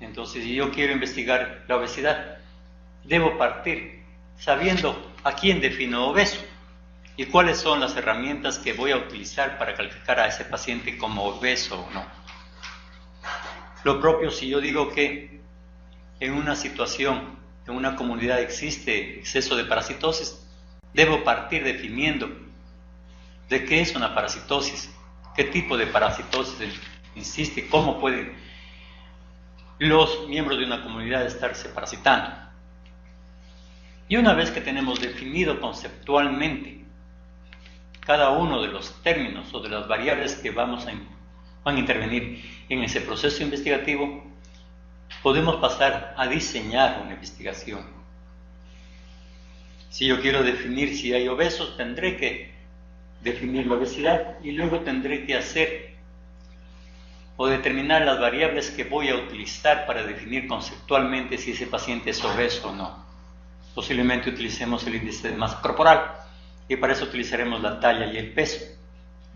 Entonces, si yo quiero investigar la obesidad, debo partir sabiendo a quién defino obeso y cuáles son las herramientas que voy a utilizar para calificar a ese paciente como obeso o no. Lo propio si yo digo que en una situación, en una comunidad existe exceso de parasitosis, debo partir definiendo de qué es una parasitosis, qué tipo de parasitosis existe, cómo pueden los miembros de una comunidad estarse parasitando. Y una vez que tenemos definido conceptualmente cada uno de los términos o de las variables que van a intervenir en ese proceso investigativo, podemos pasar a diseñar una investigación. Si yo quiero definir si hay obesos, tendré que definir la obesidad y luego tendré que hacer o determinar las variables que voy a utilizar para definir conceptualmente si ese paciente es obeso o no. Posiblemente utilicemos el índice de masa corporal y para eso utilizaremos la talla y el peso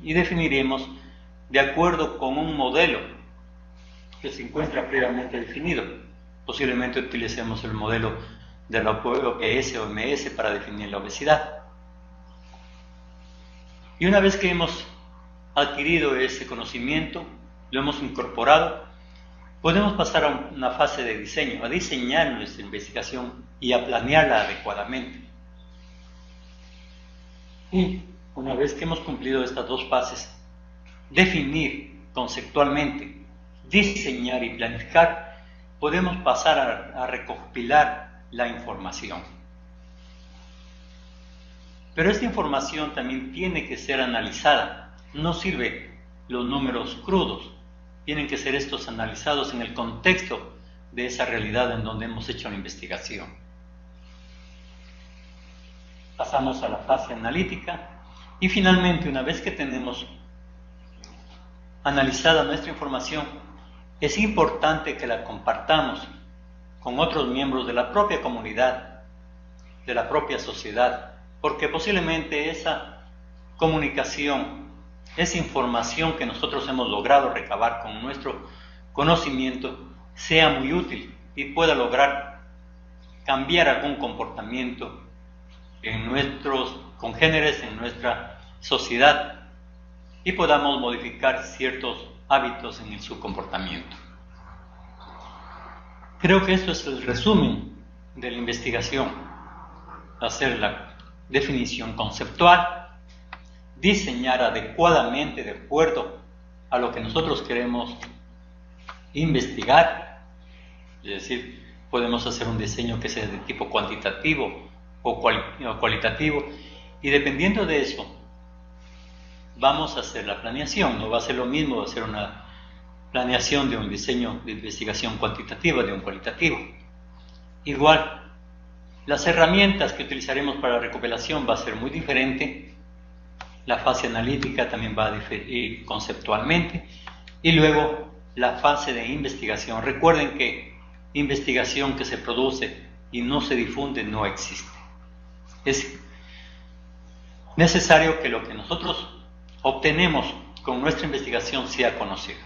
y definiremos de acuerdo con un modelo que se encuentra previamente definido. Posiblemente utilicemos el modelo de la OPS o OMS para definir la obesidad. Y una vez que hemos adquirido ese conocimiento, lo hemos incorporado, podemos pasar a una fase de diseño, a diseñar nuestra investigación y a planearla adecuadamente. Y una vez que hemos cumplido estas dos fases, definir conceptualmente, diseñar y planificar, podemos pasar a recopilar la información. Pero esta información también tiene que ser analizada. No sirve los números crudos, tienen que ser estos analizados en el contexto de esa realidad en donde hemos hecho la investigación. Pasamos a la fase analítica y finalmente, una vez que tenemos analizada nuestra información, es importante que la compartamos con otros miembros de la propia comunidad, de la propia sociedad, porque posiblemente esa comunicación, esa información que nosotros hemos logrado recabar con nuestro conocimiento sea muy útil y pueda lograr cambiar algún comportamiento en nuestros congéneres, en nuestra sociedad, y podamos modificar ciertos hábitos en su comportamiento. Creo que esto es el resumen de la investigación: hacer la definición conceptual, diseñar adecuadamente de acuerdo a lo que nosotros queremos investigar, es decir, podemos hacer un diseño que sea de tipo cuantitativo o cualitativo, y dependiendo de eso vamos a hacer la planeación. No va a ser lo mismo hacer una planeación de un diseño de investigación cuantitativa de un cualitativo. Igual, las herramientas que utilizaremos para la recopilación va a ser muy diferente. La fase analítica también va a diferir conceptualmente, y luego la fase de investigación. Recuerden que investigación que se produce y no se difunde no existe. Es necesario que lo que nosotros obtenemos con nuestra investigación sea conocido.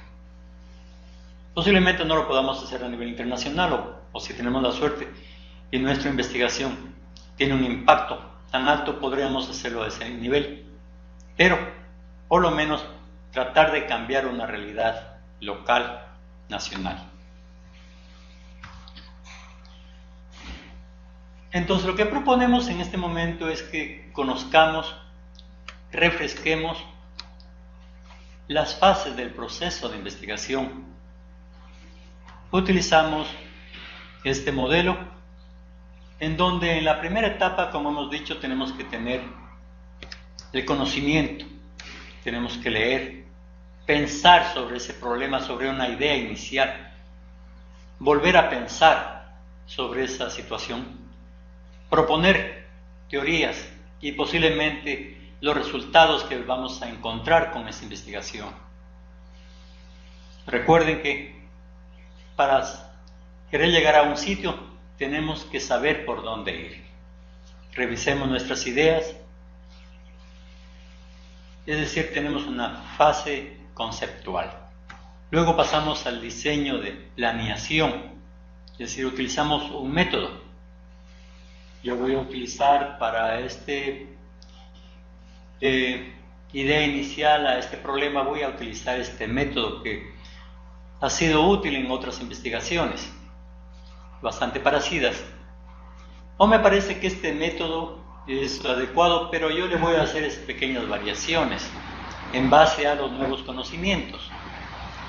Posiblemente no lo podamos hacer a nivel internacional, o si tenemos la suerte y nuestra investigación tiene un impacto tan alto, podríamos hacerlo a ese nivel, pero por lo menos tratar de cambiar una realidad local, nacional. Entonces, lo que proponemos en este momento es que conozcamos, refresquemos las fases del proceso de investigación. Utilizamos este modelo en donde en la primera etapa, como hemos dicho, tenemos que tener el conocimiento, tenemos que leer, pensar sobre ese problema, sobre una idea inicial, volver a pensar sobre esa situación, proponer teorías y posiblemente los resultados que vamos a encontrar con esa investigación. Recuerden que para querer llegar a un sitio tenemos que saber por dónde ir. Revisemos nuestras ideas, es decir, tenemos una fase conceptual. Luego pasamos al diseño de planeación, es decir, utilizamos un método. Yo voy a utilizar para idea inicial a este problema, voy a utilizar este método que ha sido útil en otras investigaciones bastante parecidas, o me parece que este método es adecuado, pero yo le voy a hacer pequeñas variaciones. en base a los nuevos conocimientos.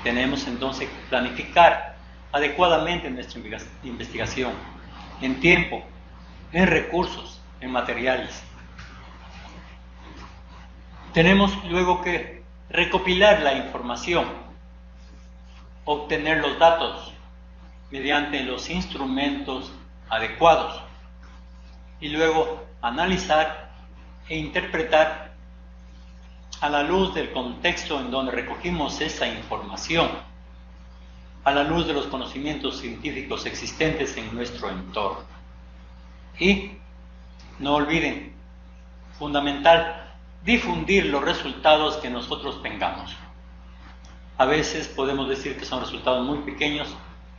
Tenemos entonces que planificar adecuadamente nuestra investigación, en tiempo, en recursos, en materiales. Tenemos luego que recopilar la información, obtener los datos mediante los instrumentos adecuados y luego analizar e interpretar a la luz del contexto en donde recogimos esa información, a la luz de los conocimientos científicos existentes en nuestro entorno. Y no olviden, fundamental, difundir los resultados que nosotros tengamos. A veces podemos decir que son resultados muy pequeños,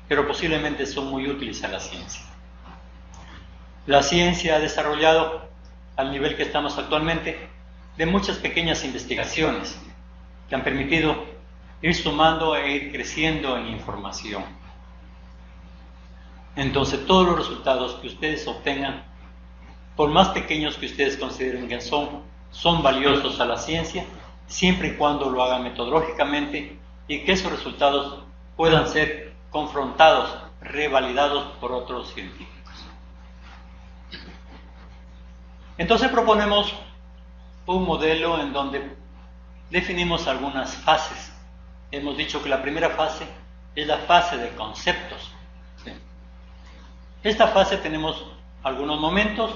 pero posiblemente son muy útiles a la ciencia. La ciencia ha desarrollado, al nivel que estamos actualmente, de muchas pequeñas investigaciones que han permitido ir sumando e ir creciendo en información. Entonces, todos los resultados que ustedes obtengan, por más pequeños que ustedes consideren que son valiosos a la ciencia, siempre y cuando lo hagan metodológicamente y que esos resultados puedan ser confrontados, revalidados por otros científicos. Entonces proponemos un modelo en donde definimos algunas fases. Hemos dicho que la primera fase es la fase de conceptos. ¿Sí? Esta fase tenemos algunos momentos,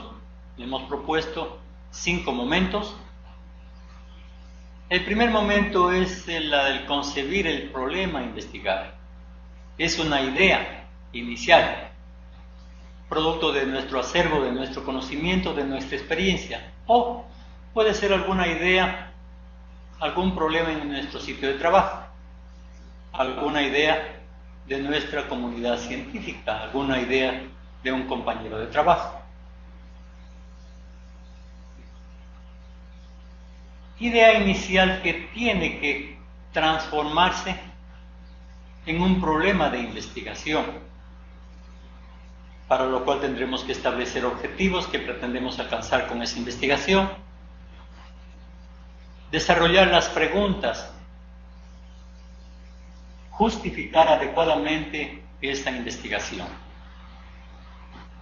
le hemos propuesto 5 momentos. El primer momento es la del concebir el problema a investigar. Es una idea inicial, producto de nuestro acervo, de nuestro conocimiento, de nuestra experiencia, o puede ser alguna idea, algún problema en nuestro sitio de trabajo, alguna idea de nuestra comunidad científica, alguna idea de un compañero de trabajo. Idea inicial que tiene que transformarse en un problema de investigación, para lo cual tendremos que establecer objetivos que pretendemos alcanzar con esa investigación, desarrollar las preguntas, justificar adecuadamente esta investigación.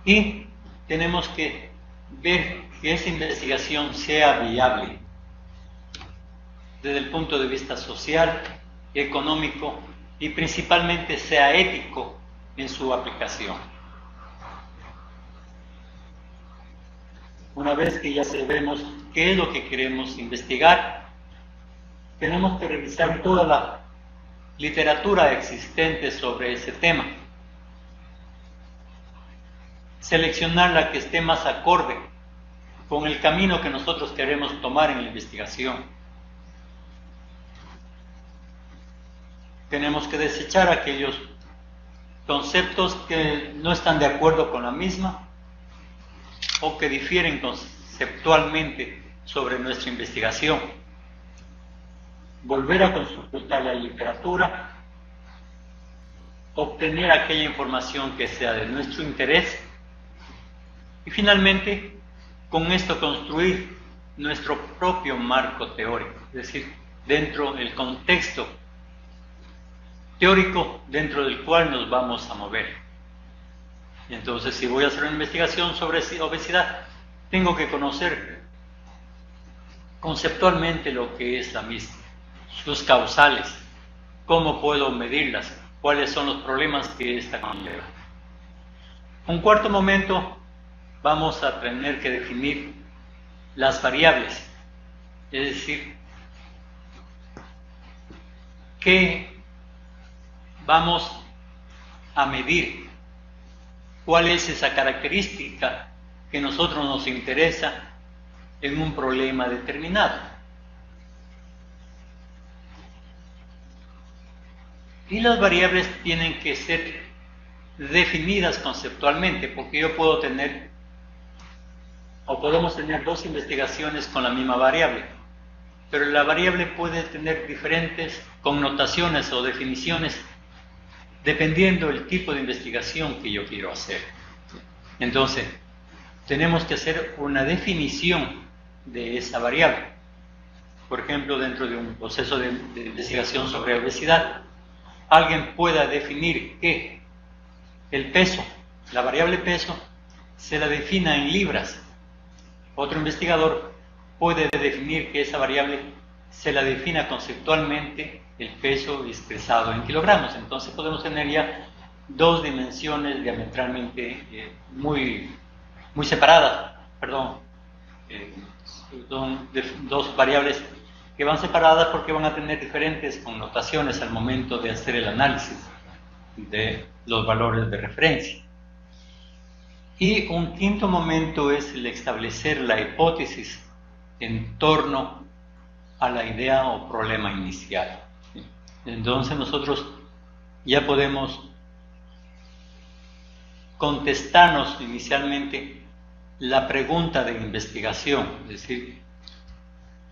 Y tenemos que ver que esa investigación sea viable desde el punto de vista social, económico y principalmente sea ético en su aplicación. Una vez que ya sabemos qué es lo que queremos investigar, tenemos que revisar toda la literatura existente sobre ese tema, seleccionar la que esté más acorde con el camino que nosotros queremos tomar en la investigación. Tenemos que desechar aquellos conceptos que no están de acuerdo con la misma o que difieren conceptualmente sobre nuestra investigación. Volver a consultar la literatura, obtener aquella información que sea de nuestro interés y finalmente con esto construir nuestro propio marco teórico, es decir, dentro del contexto teórico dentro del cual nos vamos a mover. Entonces, si voy a hacer una investigación sobre obesidad, tengo que conocer conceptualmente lo que es la misma, sus causales, cómo puedo medirlas, cuáles son los problemas que esta conlleva. Un cuarto momento, vamos a tener que definir las variables, es decir, qué vamos a medir, cuál es esa característica que a nosotros nos interesa en un problema determinado. Y las variables tienen que ser definidas conceptualmente, porque yo puedo tener, o podemos tener 2 investigaciones con la misma variable, pero la variable puede tener diferentes connotaciones o definiciones dependiendo del tipo de investigación que yo quiero hacer. Entonces, tenemos que hacer una definición de esa variable. por ejemplo, dentro de un proceso de investigación sobre obesidad, alguien pueda definir que el peso, la variable peso, se la defina en libras. Otro investigador puede definir que esa variable se la defina conceptualmente el peso expresado en kilogramos. Entonces podemos tener ya dos dimensiones diametralmente muy separadas, dos variables que van separadas porque van a tener diferentes connotaciones al momento de hacer el análisis de los valores de referencia. Y un quinto momento es el establecer la hipótesis en torno a la idea o problema inicial. Entonces nosotros ya podemos contestarnos inicialmente la pregunta de investigación, es decir,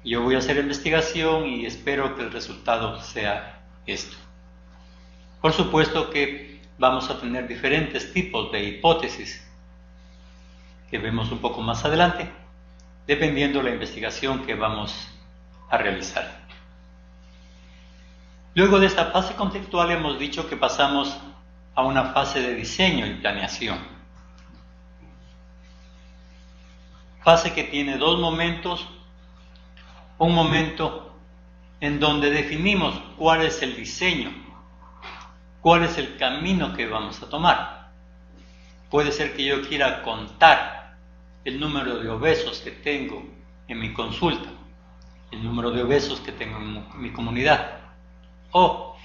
yo voy a hacer investigación y espero que el resultado sea esto. Por supuesto que vamos a tener diferentes tipos de hipótesis que vemos un poco más adelante, dependiendo de la investigación que vamos a realizar. Luego de esta fase conceptual hemos dicho que pasamos a una fase de diseño y planeación. Fase que tiene dos momentos. Un momento en donde definimos cuál es el diseño, cuál es el camino que vamos a tomar. Puede ser que yo quiera contar el número de obesos que tengo en mi consulta, el número de obesos que tengo en mi comunidad, o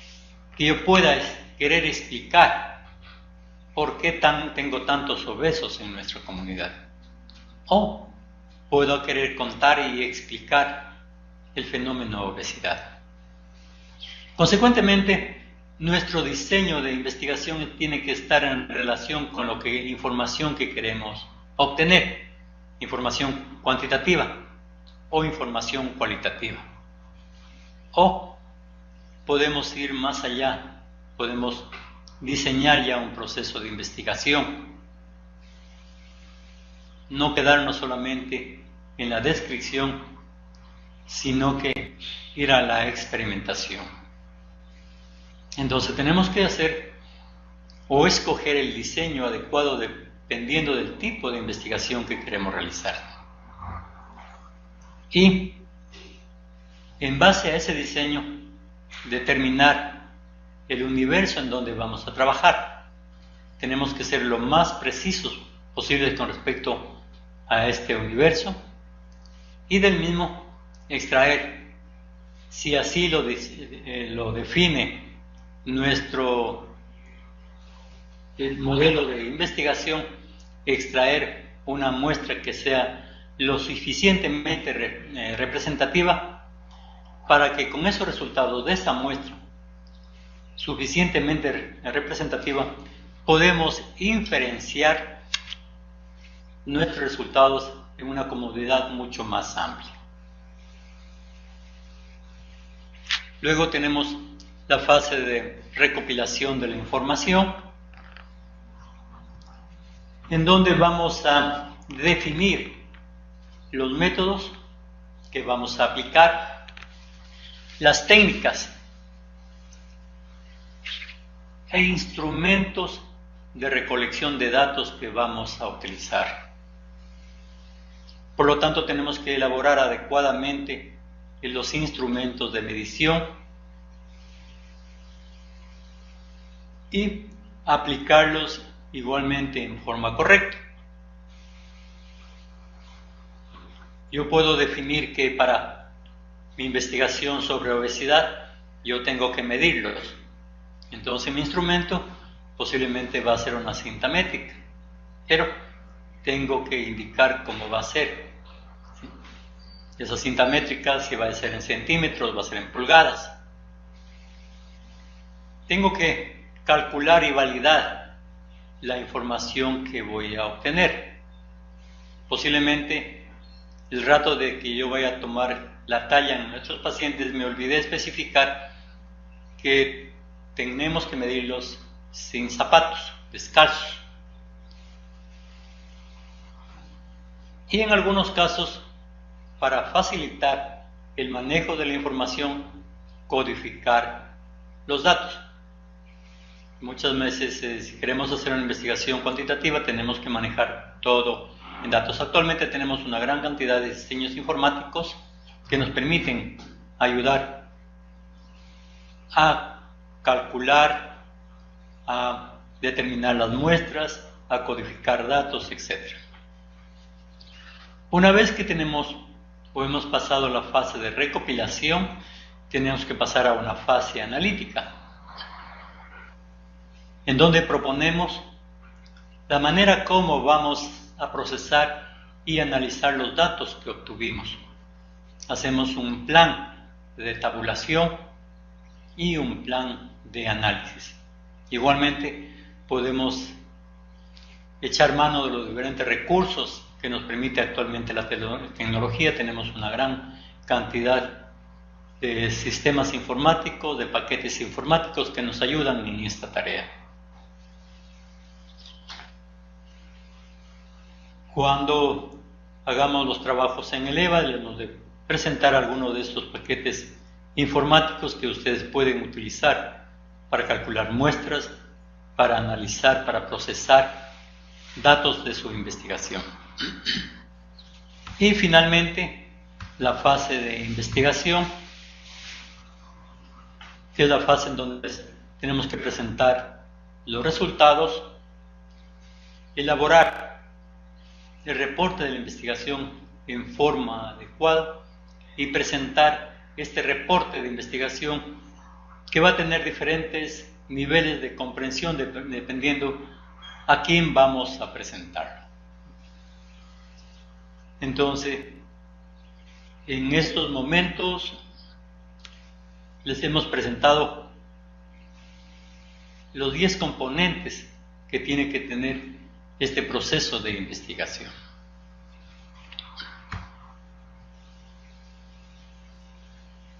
que yo pueda querer explicar por qué tengo tantos obesos en nuestra comunidad, o puedo querer contar y explicar el fenómeno obesidad. Consecuentemente, nuestro diseño de investigación tiene que estar en relación con información que queremos obtener, información cuantitativa o información cualitativa. O podemos ir más allá, podemos diseñar ya un proceso de investigación, no quedarnos solamente en la descripción, sino que ir a la experimentación. Entonces tenemos que hacer o escoger el diseño adecuado dependiendo del tipo de investigación que queremos realizar. Y en base a ese diseño, determinar el universo en donde vamos a trabajar. Tenemos que ser lo más precisos posibles con respecto a este universo y del mismo extraer, si así lo define el modelo de investigación, extraer una muestra que sea lo suficientemente representativa para que con esos resultados de esta muestra suficientemente representativa podemos inferenciar nuestros resultados en una comunidad mucho más amplia. Luego tenemos la fase de recopilación de la información, en donde vamos a definir los métodos que vamos a aplicar, las técnicas e instrumentos de recolección de datos que vamos a utilizar. Por lo tanto, tenemos que elaborar adecuadamente los instrumentos de medición y aplicarlos igualmente en forma correcta. Yo puedo definir que para mi investigación sobre obesidad yo tengo que medirlos. Entonces mi instrumento posiblemente va a ser una cinta métrica, pero tengo que indicar cómo va a ser. ¿Sí? Esa cinta métrica, si va a ser en centímetros, va a ser en pulgadas. Tengo que calcular y validar la información que voy a obtener. Posiblemente el rato de que yo vaya a tomar la talla en nuestros pacientes me olvidé especificar que tenemos que medirlos sin zapatos, descalzos. Y en algunos casos, para facilitar el manejo de la información, codificar los datos. Muchas veces, si queremos hacer una investigación cuantitativa, tenemos que manejar todo en datos. Actualmente tenemos una gran cantidad de diseños informáticos que nos permiten ayudar a calcular, a determinar las muestras, a codificar datos, etc. Una vez que tenemos o hemos pasado la fase de recopilación, tenemos que pasar a una fase analítica, en donde proponemos la manera como vamos a procesar y analizar los datos que obtuvimos. Hacemos un plan de tabulación y un plan de análisis. Igualmente podemos echar mano de los diferentes recursos que nos permite actualmente la tecnología. Tenemos una gran cantidad de sistemas informáticos, de paquetes informáticos que nos ayudan en esta tarea. Cuando hagamos los trabajos en el EVA, debemos de presentar algunos de estos paquetes informáticos que ustedes pueden utilizar para calcular muestras, para analizar, para procesar datos de su investigación. Y finalmente, la fase de investigación, que es la fase en donde tenemos que presentar los resultados, elaborar el reporte de la investigación en forma adecuada y presentar este reporte de investigación que va a tener diferentes niveles de comprensión dependiendo a quién vamos a presentarlo. Entonces, en estos momentos les hemos presentado los 10 componentes que tiene que tener este proceso de investigación.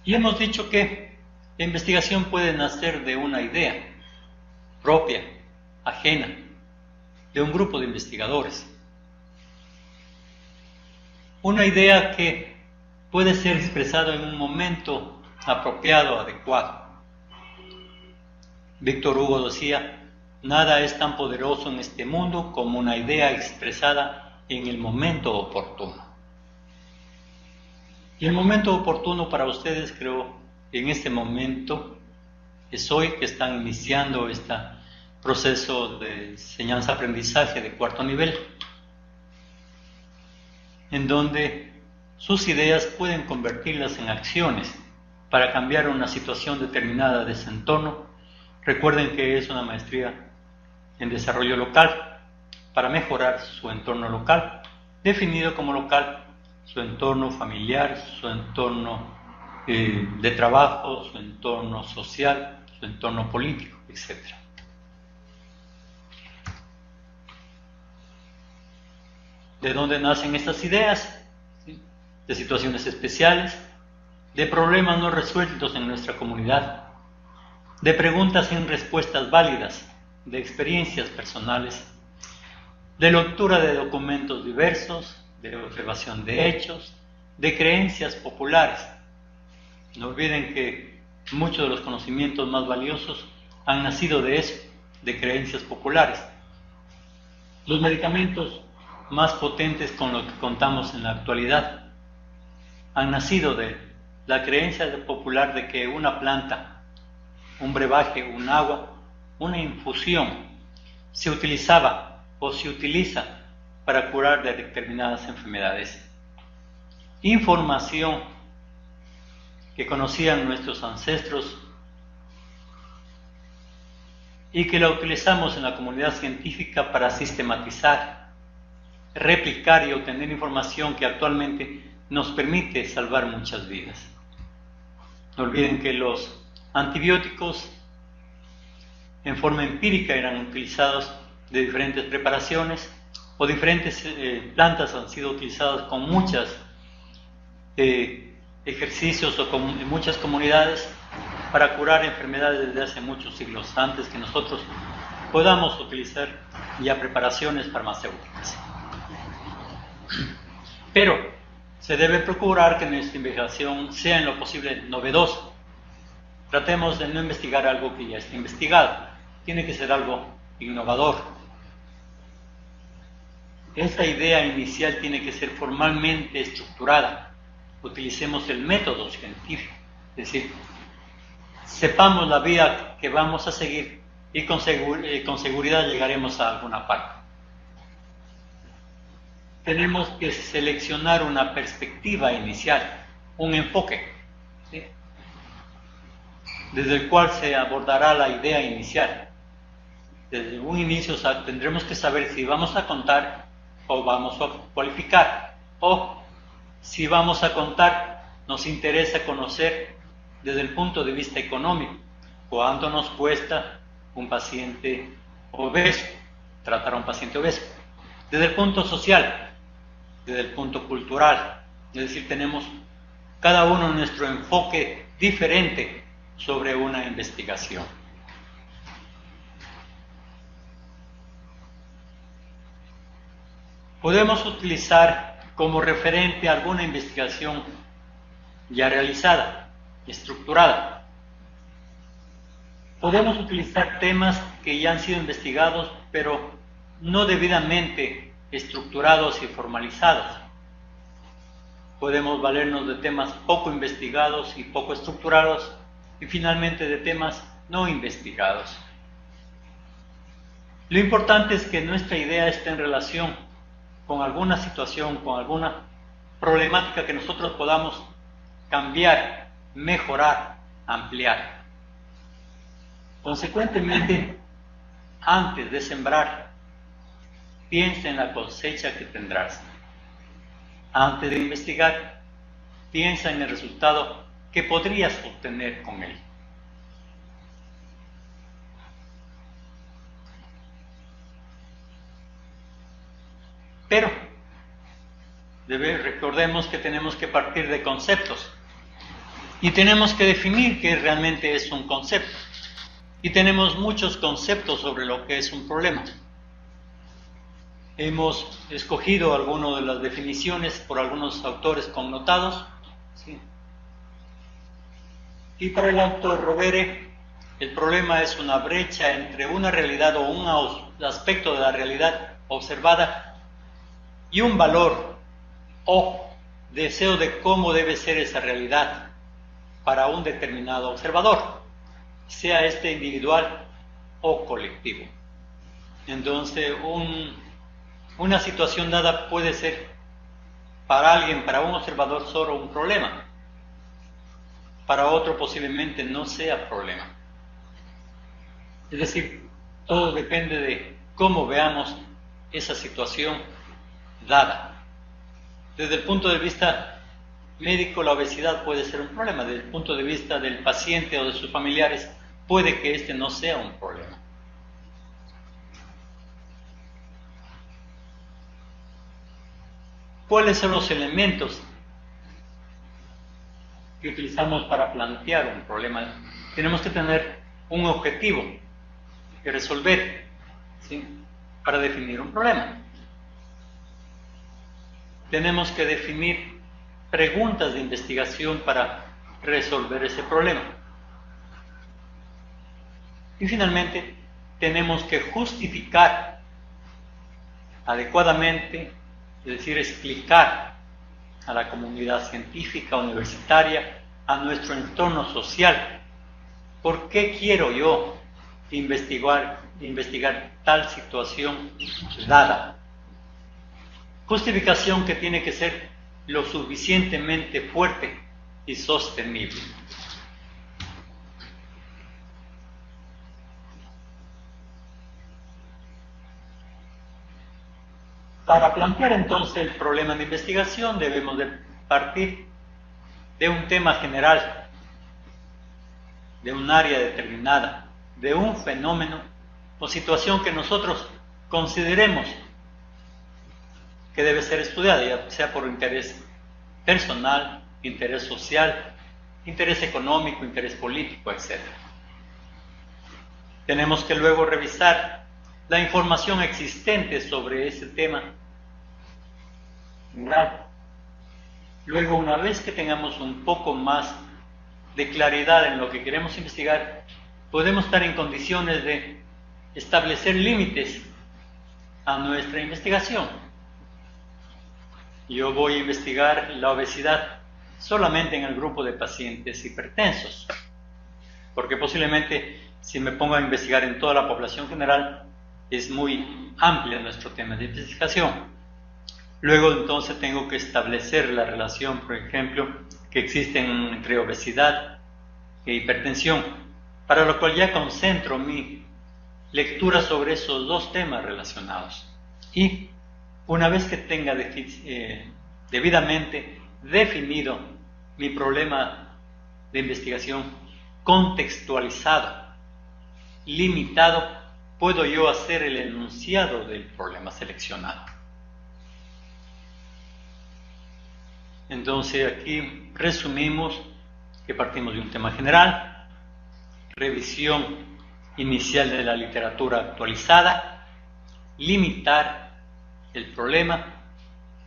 Y hemos dicho que la investigación puede nacer de una idea propia, ajena, de un grupo de investigadores. Una idea que puede ser expresada en un momento apropiado, adecuado. Víctor Hugo decía: nada es tan poderoso en este mundo como una idea expresada en el momento oportuno. Y el momento oportuno para ustedes, creo, en este momento es hoy, que están iniciando este proceso de enseñanza-aprendizaje de cuarto nivel, en donde sus ideas pueden convertirlas en acciones para cambiar una situación determinada de ese entorno. Recuerden que es una maestría en desarrollo local, para mejorar su entorno local, definido como local, su entorno familiar, su entorno de trabajo, su entorno social, su entorno político, etc. ¿De dónde nacen estas ideas? ¿Sí? De situaciones especiales, de problemas no resueltos en nuestra comunidad, de preguntas sin respuestas válidas, de experiencias personales, de lectura de documentos diversos, de observación de hechos, de creencias populares. No olviden que muchos de los conocimientos más valiosos han nacido de eso, de creencias populares. Los medicamentos más potentes con los que contamos en la actualidad han nacido de la creencia popular de que una planta, un brebaje, un agua, una infusión se utilizaba o se utiliza para curar de determinadas enfermedades. Información que conocían nuestros ancestros y que la utilizamos en la comunidad científica para sistematizar, replicar y obtener información que actualmente nos permite salvar muchas vidas. No olviden que los antibióticos en forma empírica eran utilizados de diferentes preparaciones, o diferentes plantas han sido utilizadas con muchos ejercicios o en muchas comunidades para curar enfermedades desde hace muchos siglos, antes que nosotros podamos utilizar ya preparaciones farmacéuticas. Pero Se debe procurar que nuestra investigación sea en lo posible novedosa. Tratemos de no investigar algo que ya está investigado. Tiene que ser algo innovador. Esta idea inicial tiene que ser formalmente estructurada. Utilicemos el método científico. Es decir, sepamos la vía que vamos a seguir y con seguridad llegaremos a alguna parte. Tenemos que seleccionar una perspectiva inicial, un enfoque, ¿sí?, desde el cual se abordará la idea inicial. Desde un inicio tendremos que saber si vamos a contar o vamos a cualificar, o si vamos a contar, nos interesa conocer desde el punto de vista económico, cuánto nos cuesta un paciente obeso, tratar a un paciente obeso. Desde el punto social, desde el punto cultural, es decir, tenemos cada uno nuestro enfoque diferente sobre una investigación. Podemos utilizar como referente alguna investigación ya realizada, estructurada. Podemos utilizar temas que ya han sido investigados, pero no debidamente estructurados y formalizados. Podemos valernos de temas poco investigados y poco estructurados, y finalmente de temas no investigados. Lo importante es que nuestra idea esté en relación con alguna situación, con alguna problemática que nosotros podamos cambiar, mejorar, ampliar. Consecuentemente, antes de sembrar, piensa en la cosecha que tendrás. Antes de investigar, piensa en el resultado que podrías obtener con él. Pero recordemos que tenemos que partir de conceptos y tenemos que definir qué realmente es un concepto. Y tenemos muchos conceptos sobre lo que es un problema. Hemos escogido algunas de las definiciones por algunos autores connotados, ¿sí? Y para el autor Rovere, el problema es una brecha entre una realidad o un aspecto de la realidad observada y un valor o deseo de cómo debe ser esa realidad para un determinado observador, sea este individual o colectivo. Entonces, una situación dada puede ser para alguien, para un observador, solo un problema. Para otro posiblemente no sea problema. Es decir, todo depende de cómo veamos esa situación dada. Desde el punto de vista médico, la obesidad puede ser un problema. Desde el punto de vista del paciente o de sus familiares, puede que este no sea un problema. ¿Cuáles son los elementos que utilizamos para plantear un problema? Tenemos que tener un objetivo que resolver, ¿sí?, para definir un problema. Tenemos que definir preguntas de investigación para resolver ese problema. Y finalmente, tenemos que justificar adecuadamente, es decir, explicar a la comunidad científica, universitaria, a nuestro entorno social, ¿por qué quiero yo investigar tal situación dada? Justificación que tiene que ser lo suficientemente fuerte y sostenible. Para plantear entonces el problema de investigación debemos de partir de un tema general, de un área determinada, de un fenómeno o situación que nosotros consideremos que debe ser estudiada, ya sea por interés personal, interés social, interés económico, interés político, etc. Tenemos que luego revisar la información existente sobre ese tema Luego, una vez que tengamos un poco más de claridad en lo que queremos investigar, podemos estar en condiciones de establecer límites a nuestra investigación. Yo voy a investigar la obesidad solamente en el grupo de pacientes hipertensos, porque posiblemente si me pongo a investigar en toda la población general, es muy amplio nuestro tema de investigación. Luego entonces tengo que establecer la relación, por ejemplo, que existe entre obesidad e hipertensión, para lo cual ya concentro mi lectura sobre esos dos temas relacionados. Y una vez que tenga debidamente definido mi problema de investigación, contextualizado, limitado, puedo yo hacer el enunciado del problema seleccionado. Entonces aquí resumimos que partimos de un tema general, revisión inicial de la literatura actualizada, limitar el problema,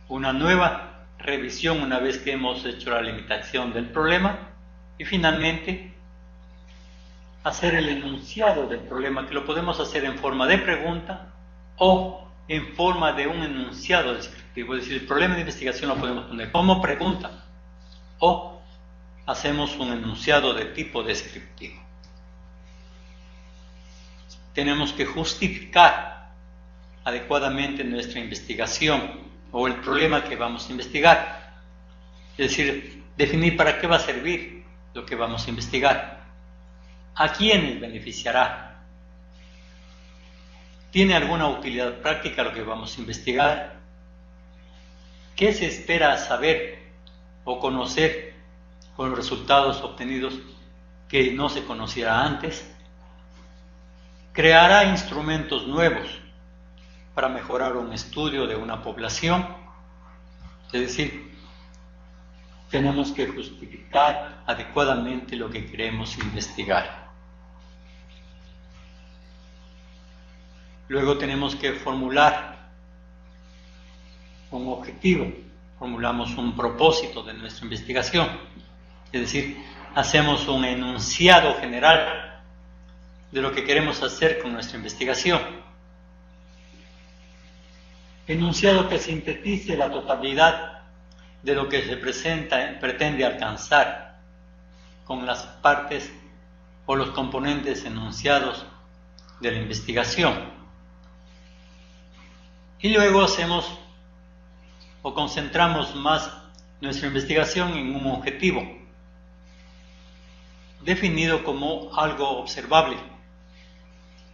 una nueva revisión una vez que hemos hecho la limitación del problema y finalmente hacer el enunciado del problema, que lo podemos hacer en forma de pregunta o en forma de un enunciado descriptivo. Es decir, el problema de investigación lo podemos poner como pregunta o hacemos un enunciado de tipo descriptivo. Tenemos que justificar adecuadamente nuestra investigación o el problema que vamos a investigar. Es decir, definir para qué va a servir lo que vamos a investigar. ¿A quiénes beneficiará? ¿Tiene alguna utilidad práctica lo que vamos a investigar? ¿Qué se espera saber o conocer con los resultados obtenidos que no se conociera antes? ¿Creará instrumentos nuevos para mejorar un estudio de una población? Es decir, tenemos que justificar adecuadamente lo que queremos investigar. Luego tenemos que formular un objetivo, formulamos un propósito de nuestra investigación. Es decir, hacemos un enunciado general de lo que queremos hacer con nuestra investigación. Enunciado que sintetice la totalidad de lo que se pretende alcanzar con las partes o los componentes enunciados de la investigación. Y luego hacemos o concentramos más nuestra investigación en un objetivo definido como algo observable,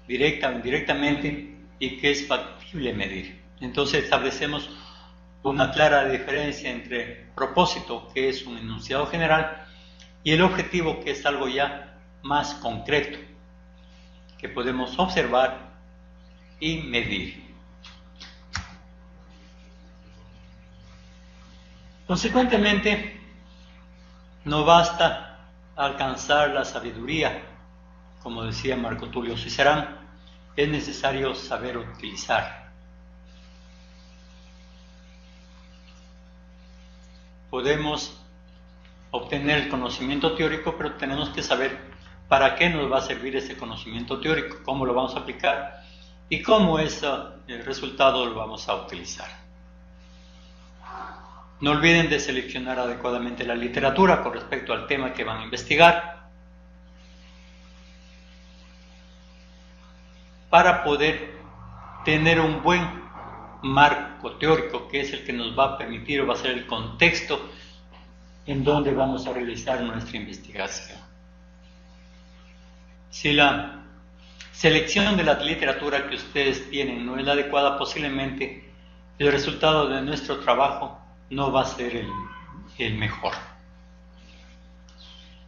directa o indirectamente, y que es factible medir. Entonces establecemos una clara diferencia entre propósito, que es un enunciado general, y el objetivo, que es algo ya más concreto, que podemos observar y medir. Consecuentemente, no basta alcanzar la sabiduría, como decía Marco Tulio Cicerón, es necesario saber utilizar. Podemos obtener el conocimiento teórico, pero tenemos que saber para qué nos va a servir ese conocimiento teórico, cómo lo vamos a aplicar y cómo el resultado lo vamos a utilizar. No olviden de seleccionar adecuadamente la literatura con respecto al tema que van a investigar para poder tener un buen marco teórico, que es el que nos va a permitir o va a ser el contexto en donde vamos a realizar nuestra investigación. Si la selección de la literatura que ustedes tienen no es la adecuada, posiblemente el resultado de nuestro trabajo no va a ser el mejor.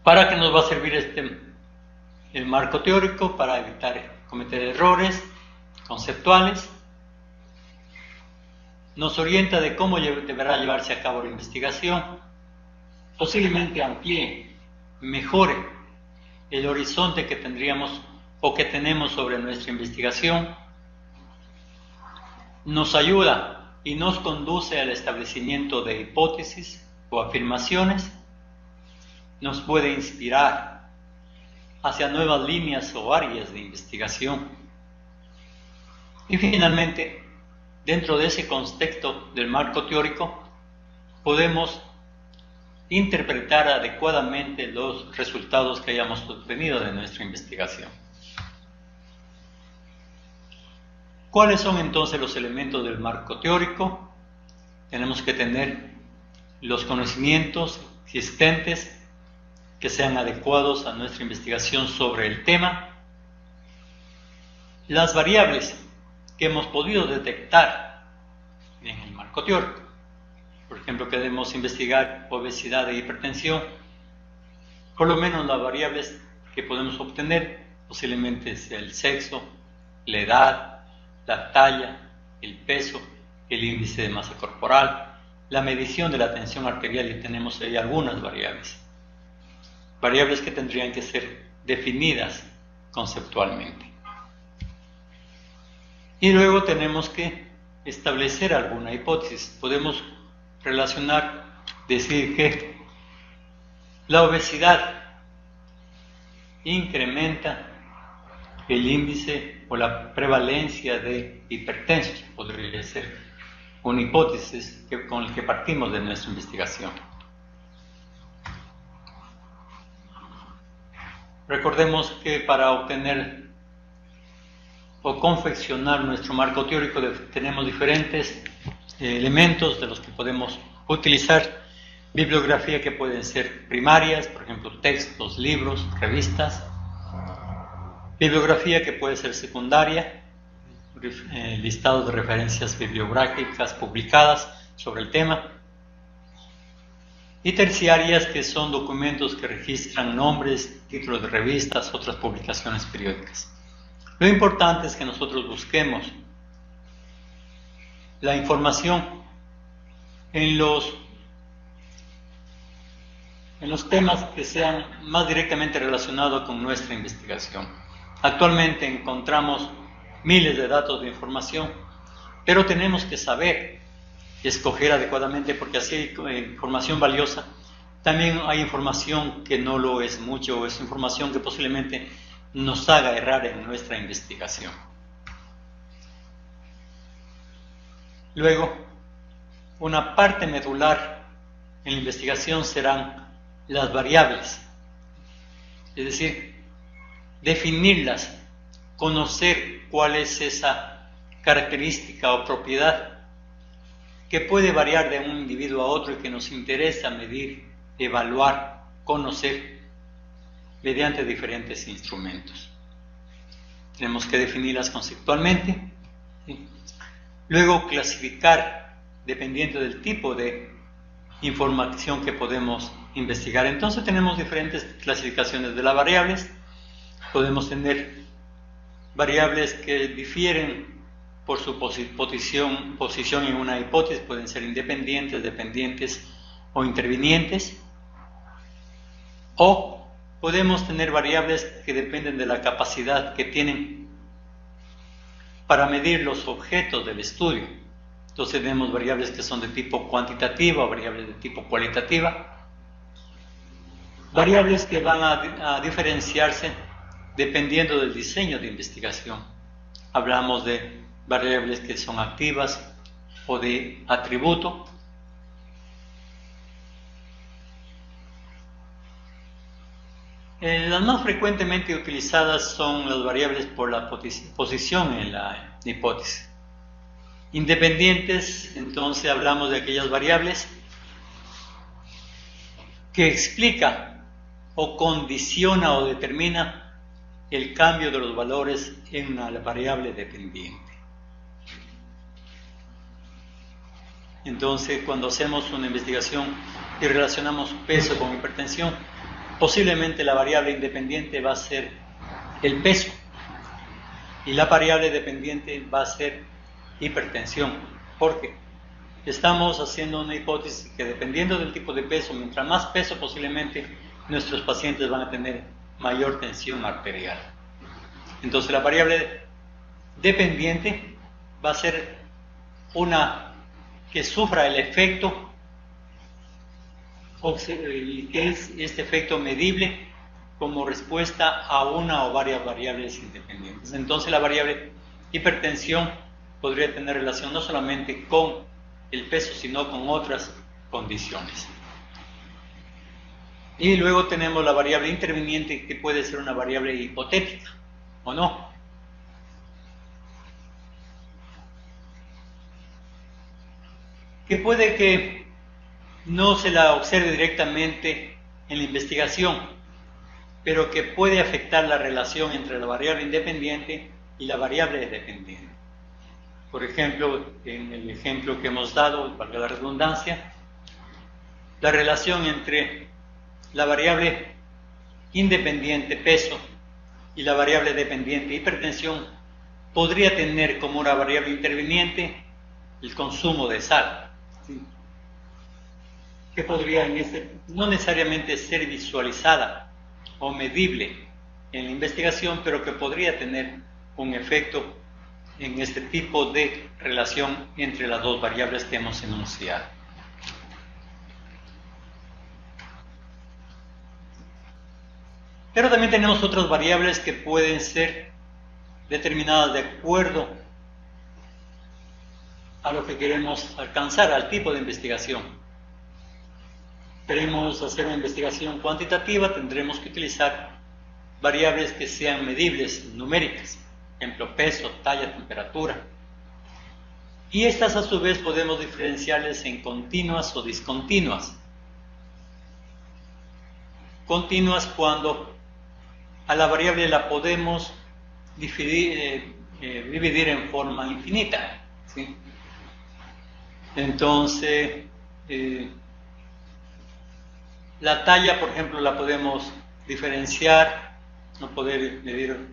¿Para qué nos va a servir el marco teórico? Para evitar cometer errores conceptuales. Nos orienta de cómo deberá llevarse a cabo la investigación. Posiblemente amplíe, mejore el horizonte que tendríamos o que tenemos sobre nuestra investigación. Nos ayuda y nos conduce al establecimiento de hipótesis o afirmaciones nos puede inspirar hacia nuevas líneas o áreas de investigación. Y finalmente, dentro de ese contexto del marco teórico, podemos interpretar adecuadamente los resultados que hayamos obtenido de nuestra investigación. ¿Cuáles son entonces los elementos del marco teórico? Tenemos que tener los conocimientos existentes que sean adecuados a nuestra investigación sobre el tema, las variables que hemos podido detectar en el marco teórico. Por ejemplo, queremos investigar obesidad e hipertensión, por lo menos las variables que podemos obtener posiblemente es el sexo, la edad, la talla, el peso, el índice de masa corporal, la medición de la tensión arterial, y tenemos ahí algunas variables. Variables que tendrían que ser definidas conceptualmente. Y luego tenemos que establecer alguna hipótesis. Podemos relacionar, decir que la obesidad incrementa el índice o la prevalencia de hipertensos. Podría ser una hipótesis con la que partimos de nuestra investigación. Recordemos que para obtener o confeccionar nuestro marco teórico tenemos diferentes elementos de los que podemos utilizar. Bibliografía que pueden ser primarias, por ejemplo, textos, libros, revistas. Bibliografía que puede ser secundaria, listados de referencias bibliográficas publicadas sobre el tema. Y terciarias, que son documentos que registran nombres, títulos de revistas, otras publicaciones periódicas. Lo importante es que nosotros busquemos la información en los temas que sean más directamente relacionados con nuestra investigación. Actualmente encontramos miles de datos de información, pero tenemos que saber escoger adecuadamente, porque así hay información valiosa. También hay información que no lo es mucho, es información que posiblemente nos haga errar en nuestra investigación. Luego, una parte medular en la investigación serán las variables, es decir, definirlas, conocer cuál es esa característica o propiedad que puede variar de un individuo a otro y que nos interesa medir, evaluar, conocer mediante diferentes instrumentos. Tenemos que definirlas conceptualmente, ¿sí? Luego clasificar dependiendo del tipo de información que podemos investigar. Entonces tenemos diferentes clasificaciones de las variables. Podemos tener variables que difieren por su posición en una hipótesis, pueden ser independientes, dependientes o intervinientes. O podemos tener variables que dependen de la capacidad que tienen para medir los objetos del estudio. Entonces tenemos variables que son de tipo cuantitativa o variables de tipo cualitativa. Variables que van a diferenciarse dependiendo del diseño de investigación. Hablamos de variables que son activas o de atributo. Las más frecuentemente utilizadas son las variables por la posición en la hipótesis. Independientes, entonces hablamos de aquellas variables que explica o condiciona o determina el cambio de los valores en una variable dependiente. Entonces, cuando hacemos una investigación y relacionamos peso con hipertensión, posiblemente la variable independiente va a ser el peso y la variable dependiente va a ser hipertensión, porque estamos haciendo una hipótesis que dependiendo del tipo de peso, mientras más peso posiblemente nuestros pacientes van a tener mayor tensión arterial. Entonces la variable dependiente va a ser una que sufra el efecto y que es este efecto medible como respuesta a una o varias variables independientes. Entonces la variable hipertensión podría tener relación no solamente con el peso, sino con otras condiciones. Y luego tenemos la variable interviniente, que puede ser una variable hipotética, ¿o no? Que puede que no se la observe directamente en la investigación, pero que puede afectar la relación entre la variable independiente y la variable dependiente. Por ejemplo, en el ejemplo que hemos dado, valga la redundancia, la relación entre la variable independiente peso y la variable dependiente hipertensión podría tener como una variable interviniente el consumo de sal, ¿sí? Que podría no necesariamente ser visualizada o medible en la investigación, pero que podría tener un efecto en este tipo de relación entre las dos variables que hemos enunciado. Pero también tenemos otras variables que pueden ser determinadas de acuerdo a lo que queremos alcanzar, al tipo de investigación. Queremos hacer una investigación cuantitativa, tendremos que utilizar variables que sean medibles, numéricas, ejemplo, peso, talla, temperatura. Y estas a su vez podemos diferenciarles en continuas o discontinuas. Continuas cuando a la variable la podemos dividir en forma infinita, ¿sí? Entonces, la talla, por ejemplo, la podemos diferenciar, no poder medir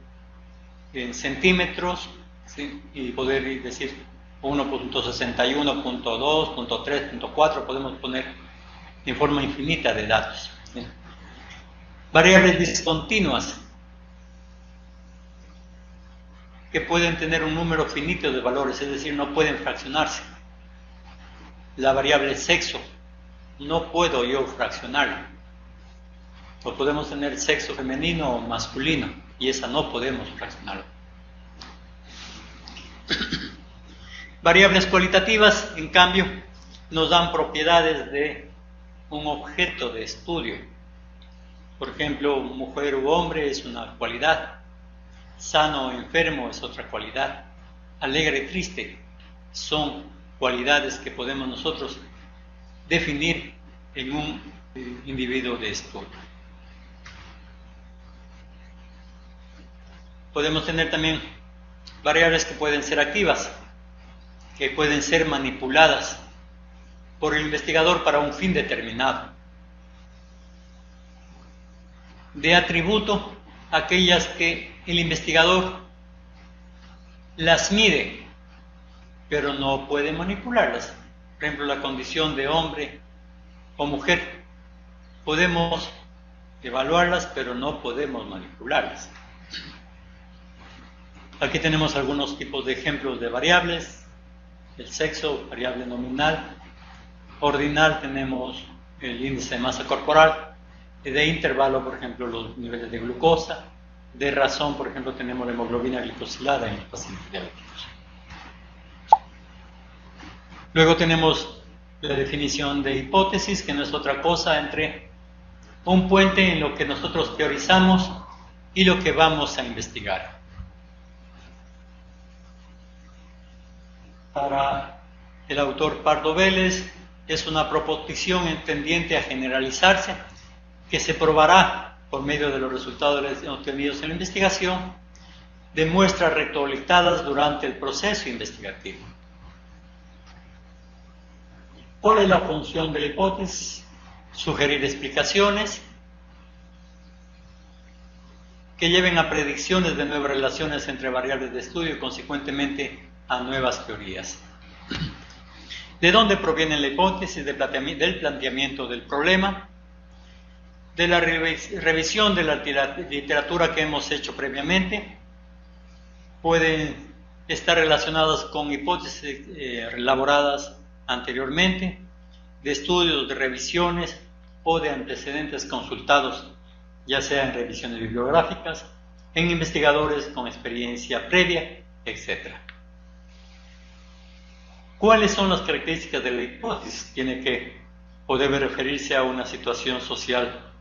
en centímetros, ¿sí? Y poder decir 1.61, .2, .3, .4, podemos poner en forma infinita de datos, ¿sí? Variables discontinuas, que pueden tener un número finito de valores, es decir, no pueden fraccionarse. La variable sexo, no puedo yo fraccionarla. O podemos tener sexo femenino o masculino, y esa no podemos fraccionarla. Variables cualitativas, en cambio, nos dan propiedades de un objeto de estudio. Por ejemplo, mujer u hombre es una cualidad, sano o enfermo es otra cualidad, alegre y triste son cualidades que podemos nosotros definir en un individuo de estudio. Podemos tener también variables que pueden ser activas, que pueden ser manipuladas por el investigador para un fin determinado. De atributo, aquellas que el investigador las mide, pero no puede manipularlas. Por ejemplo, la condición de hombre o mujer. Podemos evaluarlas, pero no podemos manipularlas. Aquí tenemos algunos tipos de ejemplos de variables. El sexo, variable nominal. Ordinal tenemos el índice de masa corporal. De intervalo, por ejemplo, los niveles de glucosa. De razón, por ejemplo, tenemos la hemoglobina glicosilada en los pacientes diabéticos. Luego tenemos la definición de hipótesis, que no es otra cosa entre un puente en lo que nosotros teorizamos y lo que vamos a investigar. Para el autor Pardo Vélez, es una proposición tendiente a generalizarse, que se probará por medio de los resultados obtenidos en la investigación de muestras recolectadas durante el proceso investigativo. ¿Cuál es la función de la hipótesis? Sugerir explicaciones que lleven a predicciones de nuevas relaciones entre variables de estudio y consecuentemente a nuevas teorías. ¿De dónde proviene la hipótesis? Del planteamiento del problema, de la revisión de la literatura que hemos hecho previamente. Pueden estar relacionadas con hipótesis elaboradas anteriormente, de estudios, de revisiones o de antecedentes consultados, ya sea en revisiones bibliográficas, en investigadores con experiencia previa, etc. ¿Cuáles son las características de la hipótesis? Tiene que o debe referirse a una situación social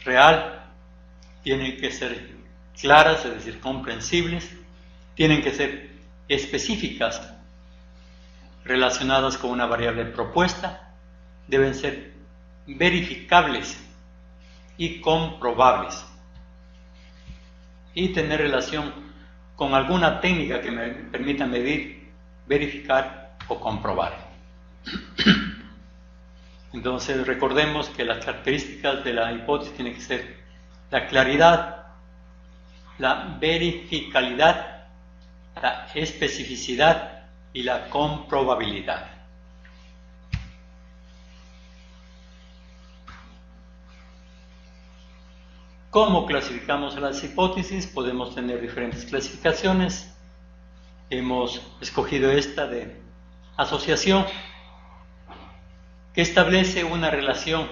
real, tienen que ser claras, es decir, comprensibles, tienen que ser específicas, relacionadas con una variable propuesta, deben ser verificables y comprobables, y tener relación con alguna técnica que me permita medir, verificar o comprobar. Entonces recordemos que las características de la hipótesis tienen que ser la claridad, la verificabilidad, la especificidad y la comprobabilidad. ¿Cómo clasificamos las hipótesis? Podemos tener diferentes clasificaciones. Hemos escogido esta de asociación, que establece una relación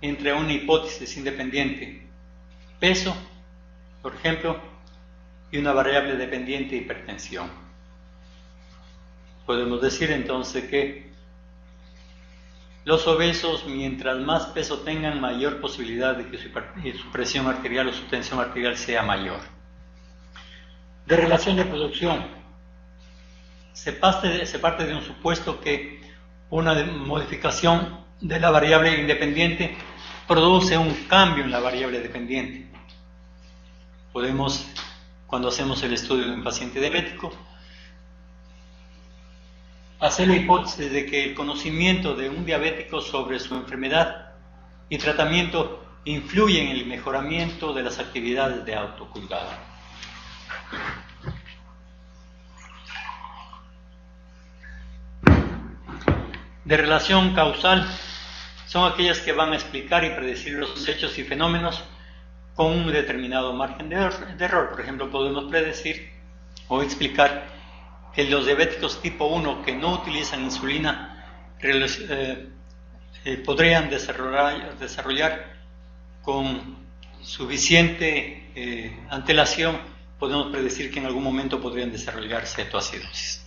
entre una hipótesis independiente, peso, por ejemplo, y una variable dependiente, hipertensión. Podemos decir entonces que los obesos, mientras más peso tengan, mayor posibilidad de que su presión arterial o su tensión arterial sea mayor. De relación de producción, se parte de un supuesto que una modificación de la variable independiente produce un cambio en la variable dependiente. Podemos, cuando hacemos el estudio de un paciente diabético, hacer la hipótesis de que el conocimiento de un diabético sobre su enfermedad y tratamiento influye en el mejoramiento de las actividades de autocuidado. De relación causal, son aquellas que van a explicar y predecir los hechos y fenómenos con un determinado margen de error. Por ejemplo, podemos predecir o explicar que los diabéticos tipo 1 que no utilizan insulina podrían desarrollar con suficiente antelación, podemos predecir que en algún momento podrían desarrollar cetoacidosis.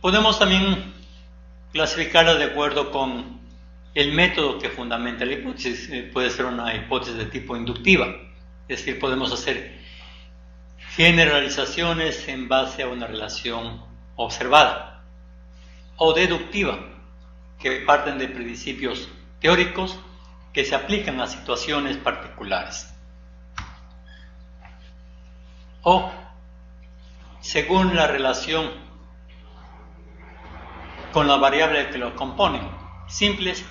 Podemos también clasificarlas de acuerdo con el método que fundamenta la hipótesis. Puede ser una hipótesis de tipo inductiva, es decir, podemos hacer generalizaciones en base a una relación observada, o deductiva, que parten de principios teóricos que se aplican a situaciones particulares, o según la relación con la variable que lo componen, simples,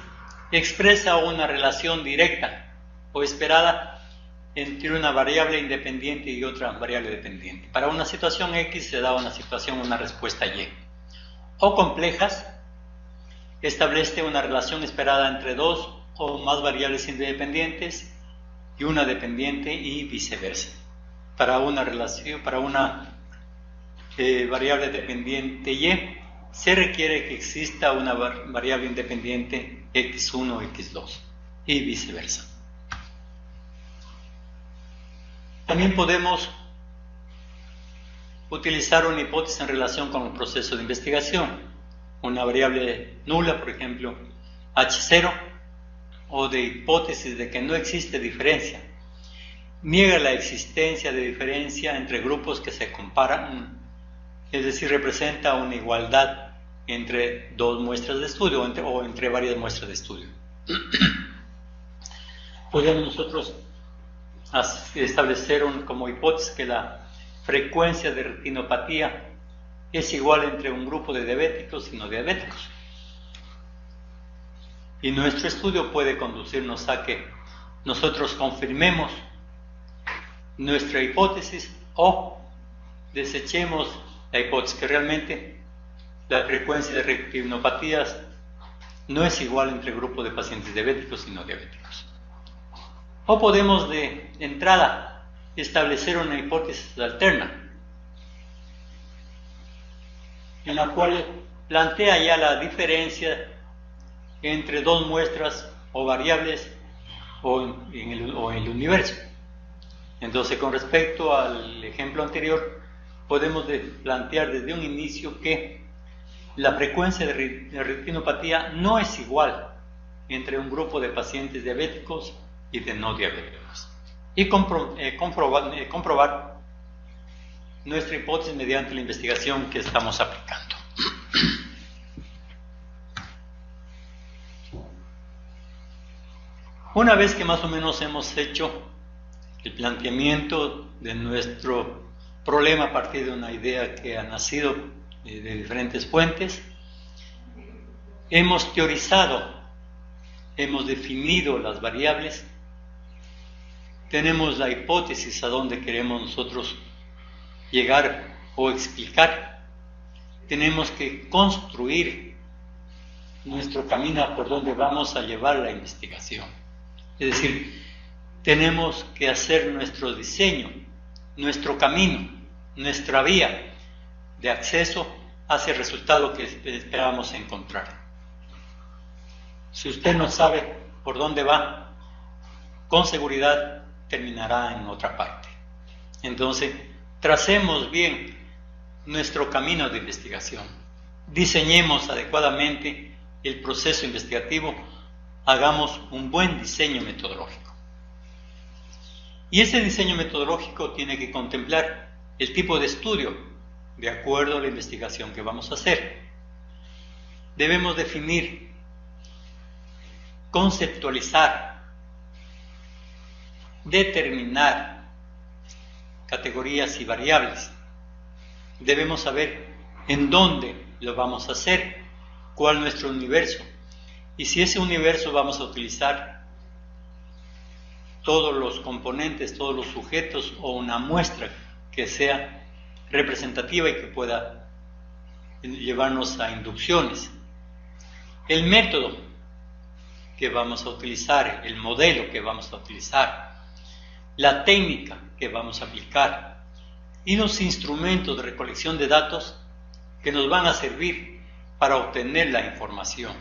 expresa una relación directa o esperada entre una variable independiente y otra variable dependiente. Para una situación X se da una respuesta Y. O complejas, establece una relación esperada entre dos o más variables independientes y una dependiente y viceversa. Para una variable dependiente Y, se requiere que exista una variable independiente x1 o x2 y viceversa. También podemos utilizar una hipótesis en relación con el proceso de investigación, una variable nula, por ejemplo, H0, o de hipótesis de que no existe diferencia. Niega la existencia de diferencia entre grupos que se comparan, es decir, representa una igualdad entre dos muestras de estudio o entre varias muestras de estudio. Podemos nosotros establecer como hipótesis que la frecuencia de retinopatía es igual entre un grupo de diabéticos y no diabéticos. Y nuestro estudio puede conducirnos a que nosotros confirmemos nuestra hipótesis o desechemos la hipótesis que realmente la frecuencia de retinopatías no es igual entre grupos de pacientes diabéticos y no diabéticos. O podemos de entrada establecer una hipótesis alterna, en la cual plantea ya la diferencia entre dos muestras o variables o en el universo. Entonces, con respecto al ejemplo anterior, podemos plantear desde un inicio que la frecuencia de retinopatía no es igual entre un grupo de pacientes diabéticos y de no diabéticos. Y comprobar nuestra hipótesis mediante la investigación que estamos aplicando. Una vez que más o menos hemos hecho el planteamiento de nuestro problema a partir de una idea que ha nacido de diferentes fuentes, hemos teorizado, hemos definido las variables, tenemos la hipótesis a dónde queremos nosotros llegar o explicar, tenemos que construir nuestro camino por donde vamos a llevar la investigación. Es decir, tenemos que hacer nuestro diseño, nuestro camino, nuestra vía de acceso hacia el resultado que esperamos encontrar. Si usted no sabe por dónde va, con seguridad terminará en otra parte. Entonces, tracemos bien nuestro camino de investigación, diseñemos adecuadamente el proceso investigativo, hagamos un buen diseño metodológico. Y ese diseño metodológico tiene que contemplar el tipo de estudio de acuerdo a la investigación que vamos a hacer. Debemos definir, conceptualizar, determinar categorías y variables. Debemos saber en dónde lo vamos a hacer, cuál es nuestro universo, y si ese universo vamos a utilizar todos los componentes, todos los sujetos o una muestra que sea representativa y que pueda llevarnos a inducciones. El método que vamos a utilizar, el modelo que vamos a utilizar, la técnica que vamos a aplicar y los instrumentos de recolección de datos que nos van a servir para obtener la información.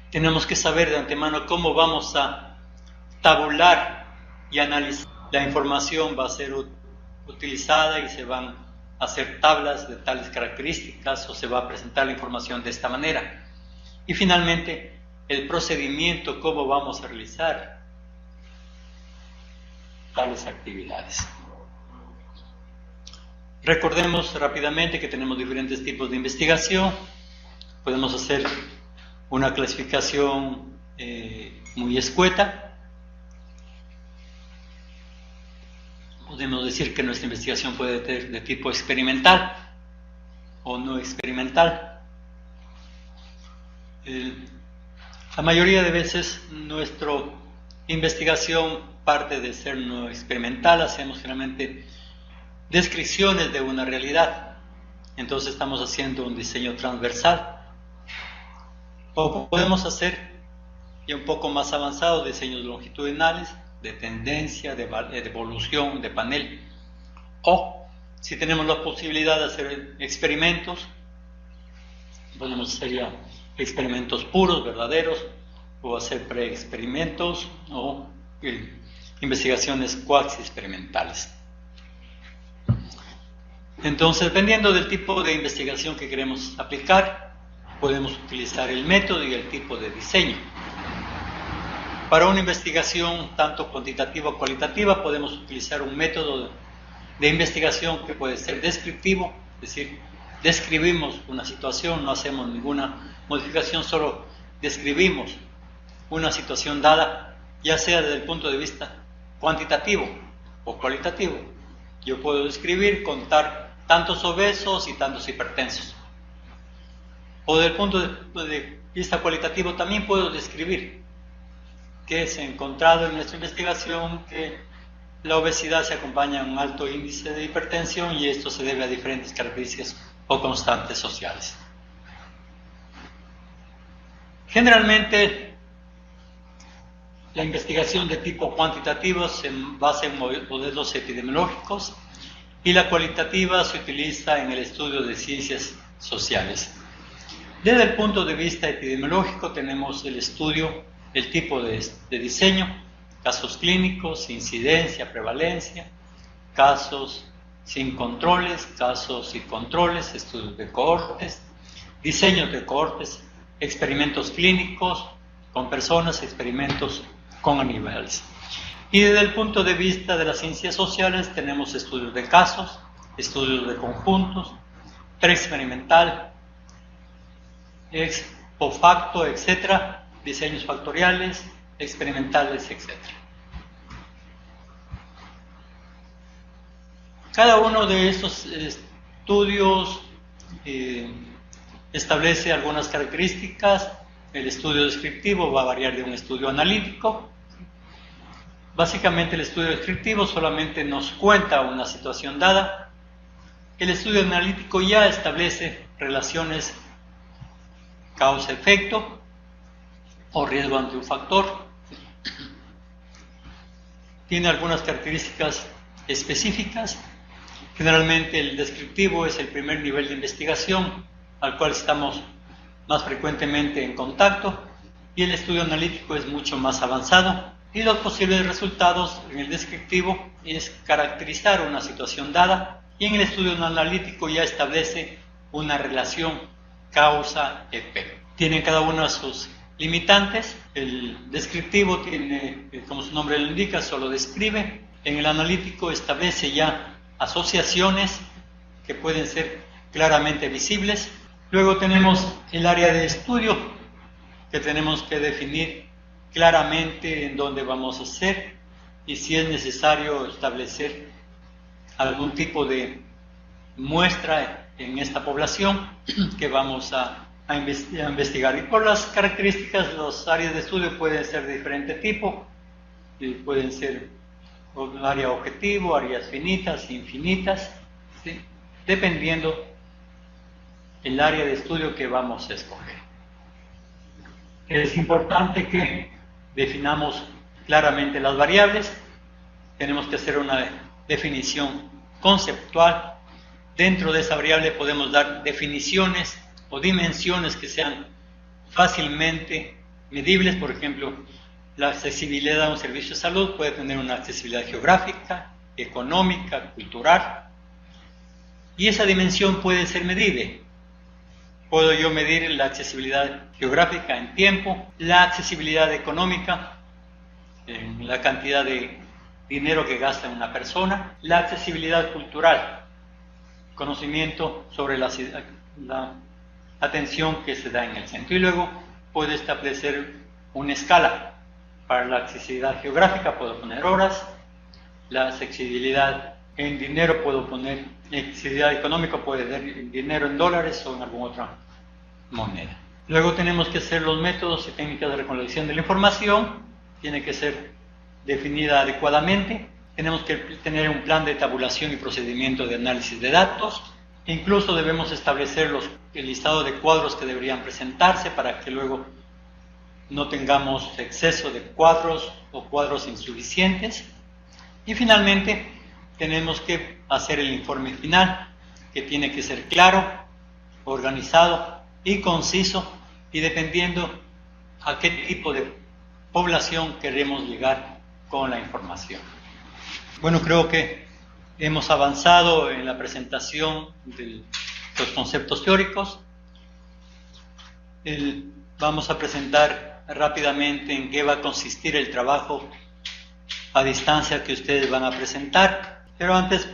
Tenemos que saber de antemano cómo vamos a tabular y analizar. La información va a ser utilizada y se van a hacer tablas de tales características o se va a presentar la información de esta manera. Y finalmente, el procedimiento, cómo vamos a realizar tales actividades. Recordemos rápidamente que tenemos diferentes tipos de investigación. Podemos hacer una clasificación muy escueta. Podemos decir que nuestra investigación puede ser de tipo experimental o no experimental. La mayoría de veces nuestra investigación parte de ser no experimental, hacemos generalmente descripciones de una realidad, entonces estamos haciendo un diseño transversal. O podemos hacer ya un poco más avanzados diseños longitudinales, de tendencia, de evolución, de panel. O si tenemos la posibilidad de hacer experimentos, podemos hacer ya experimentos puros, verdaderos, o hacer preexperimentos o investigaciones cuasi experimentales. Entonces, dependiendo del tipo de investigación que queremos aplicar, podemos utilizar el método y el tipo de diseño. Para una investigación tanto cuantitativa o cualitativa, podemos utilizar un método de investigación que puede ser descriptivo, es decir, describimos una situación, no hacemos ninguna modificación, solo describimos una situación dada, ya sea desde el punto de vista cuantitativo o cualitativo. Yo puedo describir, contar tantos obesos y tantos hipertensos. O desde el punto de vista cualitativo también puedo describir que se ha encontrado en nuestra investigación que la obesidad se acompaña a un alto índice de hipertensión y esto se debe a diferentes características o constantes sociales. Generalmente, la investigación de tipo cuantitativo se basa en modelos epidemiológicos y la cualitativa se utiliza en el estudio de ciencias sociales. Desde el punto de vista epidemiológico tenemos el estudio, el tipo de diseño, casos clínicos, incidencia, prevalencia, casos sin controles, casos y controles, estudios de cohortes, diseños de cohortes, experimentos clínicos con personas, experimentos con animales. Y desde el punto de vista de las ciencias sociales tenemos estudios de casos, estudios de conjuntos, preexperimental, ex post facto, etc., diseños factoriales, experimentales, etc. Cada uno de estos estudios establece algunas características. El estudio descriptivo va a variar de un estudio analítico. Básicamente el estudio descriptivo solamente nos cuenta una situación dada. El estudio analítico ya establece relaciones causa-efecto o riesgo ante un factor. Tiene algunas características específicas. Generalmente el descriptivo es el primer nivel de investigación al cual estamos más frecuentemente en contacto, y el estudio analítico es mucho más avanzado, y los posibles resultados en el descriptivo es caracterizar una situación dada, y en el estudio analítico ya establece una relación causa-efecto. Tienen cada uno de sus limitantes. El descriptivo tiene, como su nombre lo indica, solo describe. En el analítico establece ya asociaciones que pueden ser claramente visibles. Luego tenemos el área de estudio, que tenemos que definir claramente en dónde vamos a hacer y si es necesario establecer algún tipo de muestra en esta población que vamos a investigar. Y por las características, las áreas de estudio pueden ser de diferente tipo, pueden ser un área objetivo, áreas finitas, infinitas, ¿sí? Dependiendo el área de estudio que vamos a escoger. Es importante que definamos claramente las variables. Tenemos que hacer una definición conceptual. Dentro de esa variable podemos dar definiciones o dimensiones que sean fácilmente medibles. Por ejemplo, la accesibilidad a un servicio de salud puede tener una accesibilidad geográfica, económica, cultural, y esa dimensión puede ser medible. Puedo yo medir la accesibilidad geográfica en tiempo, la accesibilidad económica, en la cantidad de dinero que gasta una persona, la accesibilidad cultural, conocimiento sobre la atención que se da en el centro. Y luego puedo establecer una escala. Para la accesibilidad geográfica puedo poner horas, la accesibilidad en dinero puedo poner, accesibilidad económica puede ser dinero en dólares o en alguna otra moneda. Luego tenemos que hacer los métodos y técnicas de recolección de la información, tiene que ser definida adecuadamente. Tenemos que tener un plan de tabulación y procedimiento de análisis de datos. Incluso debemos establecer el listado de cuadros que deberían presentarse para que luego no tengamos exceso de cuadros o cuadros insuficientes. Y finalmente tenemos que hacer el informe final, que tiene que ser claro, organizado y conciso, y dependiendo a qué tipo de población queremos llegar con la información. Bueno, creo que hemos avanzado en la presentación de los conceptos teóricos. Vamos a presentar rápidamente en qué va a consistir el trabajo a distancia que ustedes van a presentar, pero antes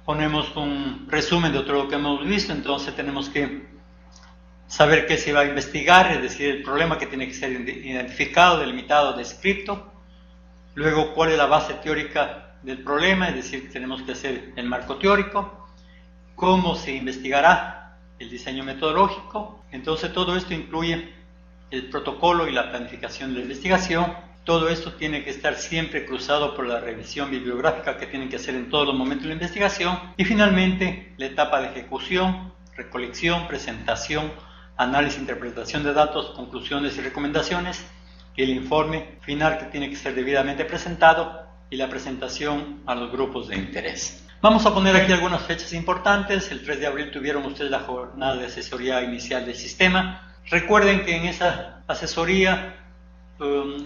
ponemos un resumen de todo lo que hemos visto. Entonces tenemos que saber qué se va a investigar, es decir, el problema que tiene que ser identificado, delimitado, descrito. Luego, cuál es la base teórica del problema, es decir, tenemos que hacer el marco teórico, cómo se investigará, el diseño metodológico. Entonces todo esto incluye el protocolo y la planificación de la investigación. Todo esto tiene que estar siempre cruzado por la revisión bibliográfica que tienen que hacer en todos los momentos de la investigación. Y finalmente, la etapa de ejecución, recolección, presentación, análisis e interpretación de datos, conclusiones y recomendaciones, y el informe final que tiene que ser debidamente presentado y la presentación a los grupos de interés. Vamos a poner aquí algunas fechas importantes. El 3 de abril tuvieron ustedes la jornada de asesoría inicial del sistema. Recuerden que en esa asesoría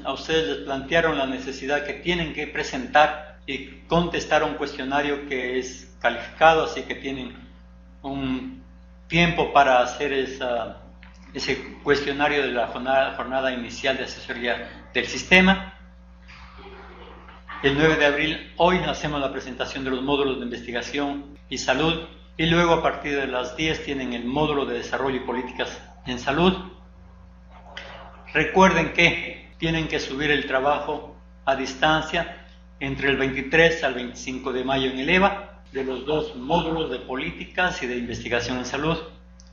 a ustedes les plantearon la necesidad que tienen que presentar y contestar a un cuestionario que es calificado, así que tienen un tiempo para hacer ese cuestionario de la jornada inicial de asesoría del sistema. El 9 de abril, hoy, hacemos la presentación de los módulos de investigación y salud, y luego a partir de las 10 tienen el módulo de desarrollo y políticas en salud. Recuerden que tienen que subir el trabajo a distancia entre el 23 al 25 de mayo en el EVA, de los dos módulos de políticas y de investigación en salud.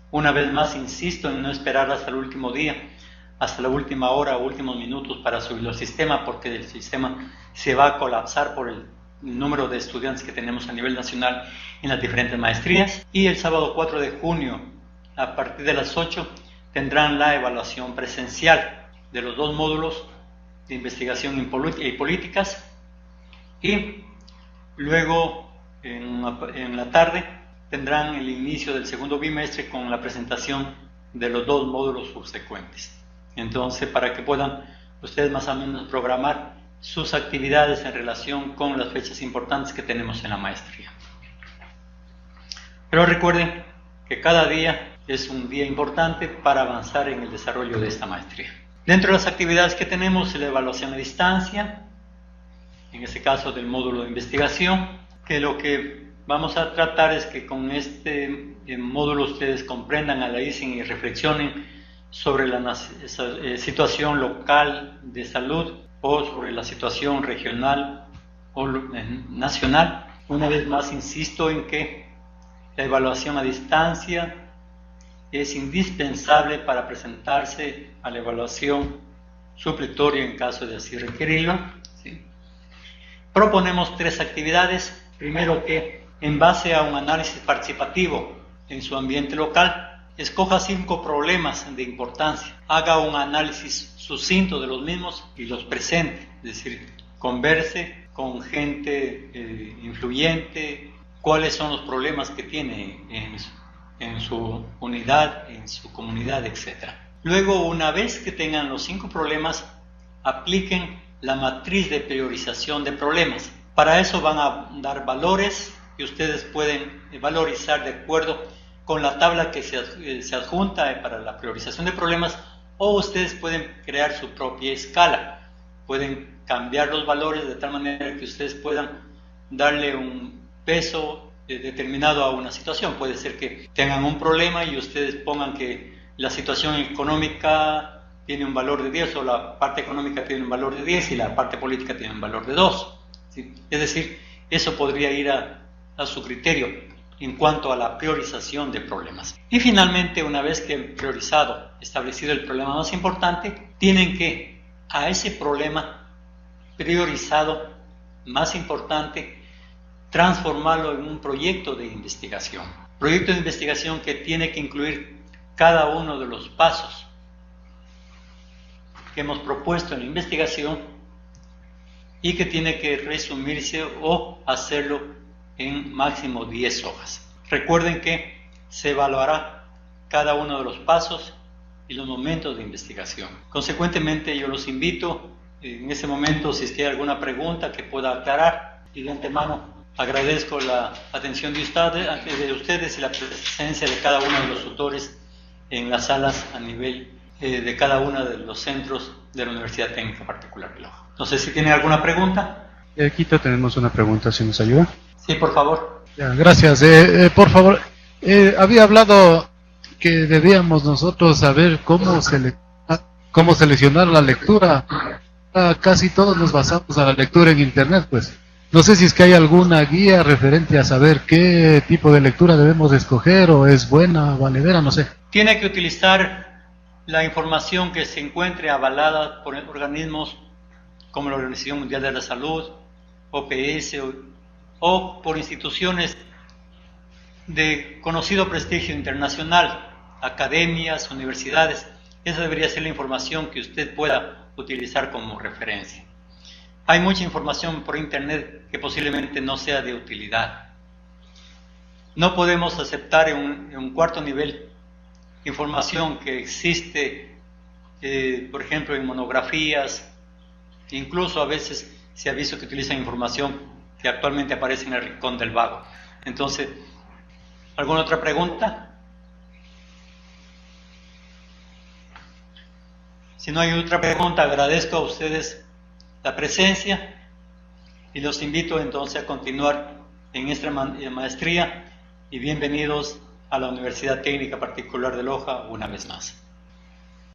Una vez más, insisto en no esperar hasta el último día, hasta la última hora o últimos minutos para subirlo al sistema, porque el sistema se va a colapsar por el número de estudiantes que tenemos a nivel nacional en las diferentes maestrías. Y el sábado 4 de junio, a partir de las 8, tendrán la evaluación presencial de los dos módulos de investigación y políticas, y luego en la tarde tendrán el inicio del segundo bimestre con la presentación de los dos módulos subsecuentes. Entonces, para que puedan ustedes más o menos programar sus actividades en relación con las fechas importantes que tenemos en la maestría. Pero recuerden que cada día es un día importante para avanzar en el desarrollo de esta maestría. Dentro de las actividades que tenemos, la evaluación a distancia, en este caso del módulo de investigación, que lo que vamos a tratar es que con este módulo ustedes comprendan, analicen y reflexionen sobre la situación local de salud o sobre la situación regional o nacional. Una vez más, insisto en que la evaluación a distancia es indispensable para presentarse a la evaluación supletoria en caso de así requerirlo. ¿Sí? Proponemos 3 actividades. Primero, que en base a un análisis participativo en su ambiente local, escoja 5 problemas de importancia, haga un análisis sucinto de los mismos y los presente, es decir, converse con gente influyente, cuáles son los problemas que tiene en su unidad, en su comunidad, etc. Luego, una vez que tengan los 5 problemas, apliquen la matriz de priorización de problemas. Para eso van a dar valores que ustedes pueden valorizar de acuerdo con la tabla que se adjunta para la priorización de problemas, o ustedes pueden crear su propia escala. Pueden cambiar los valores de tal manera que ustedes puedan darle un peso determinado a una situación. Puede ser que tengan un problema y ustedes pongan que la situación económica tiene un valor de 10, o la parte económica tiene un valor de 10 y la parte política tiene un valor de 2. ¿Sí? Es decir, eso podría ir a su criterio en cuanto a la priorización de problemas. Y finalmente, una vez que han priorizado, establecido el problema más importante, tienen que a ese problema priorizado más importante transformarlo en un proyecto de investigación. Proyecto de investigación que tiene que incluir cada uno de los pasos que hemos propuesto en la investigación y que tiene que resumirse o hacerlo en máximo 10 hojas. Recuerden que se evaluará cada uno de los pasos y los momentos de investigación. Consecuentemente, yo los invito en ese momento, si es que hay alguna pregunta que pueda aclarar, y de antemano agradezco la atención de ustedes y la presencia de cada uno de los tutores en las salas a nivel de cada uno de los centros de la Universidad Técnica Particular de Loja. No sé si tienen alguna pregunta.
De Quito tenemos una pregunta, si nos ayuda.
Sí, por favor.
Ya, gracias. Por favor, había hablado que debíamos nosotros saber cómo seleccionar la lectura. Casi todos nos basamos a la lectura en Internet, pues. No sé si es que hay alguna guía referente a saber qué tipo de lectura debemos escoger, o es buena, valedera, no sé.
Tiene que utilizar la información que se encuentre avalada por organismos como la Organización Mundial de la Salud, OPS, o por instituciones de conocido prestigio internacional, academias, universidades. Esa debería ser la información que usted pueda utilizar como referencia. Hay mucha información por internet que posiblemente no sea de utilidad. No podemos aceptar en un cuarto nivel información que existe, por ejemplo, en monografías, incluso a veces se ha visto que utilizan información que actualmente aparece en el Rincón del Vago. Entonces, ¿alguna otra pregunta? Si no hay otra pregunta, agradezco a ustedes la presencia y los invito entonces a continuar en esta maestría y bienvenidos a la Universidad Técnica Particular de Loja una vez más.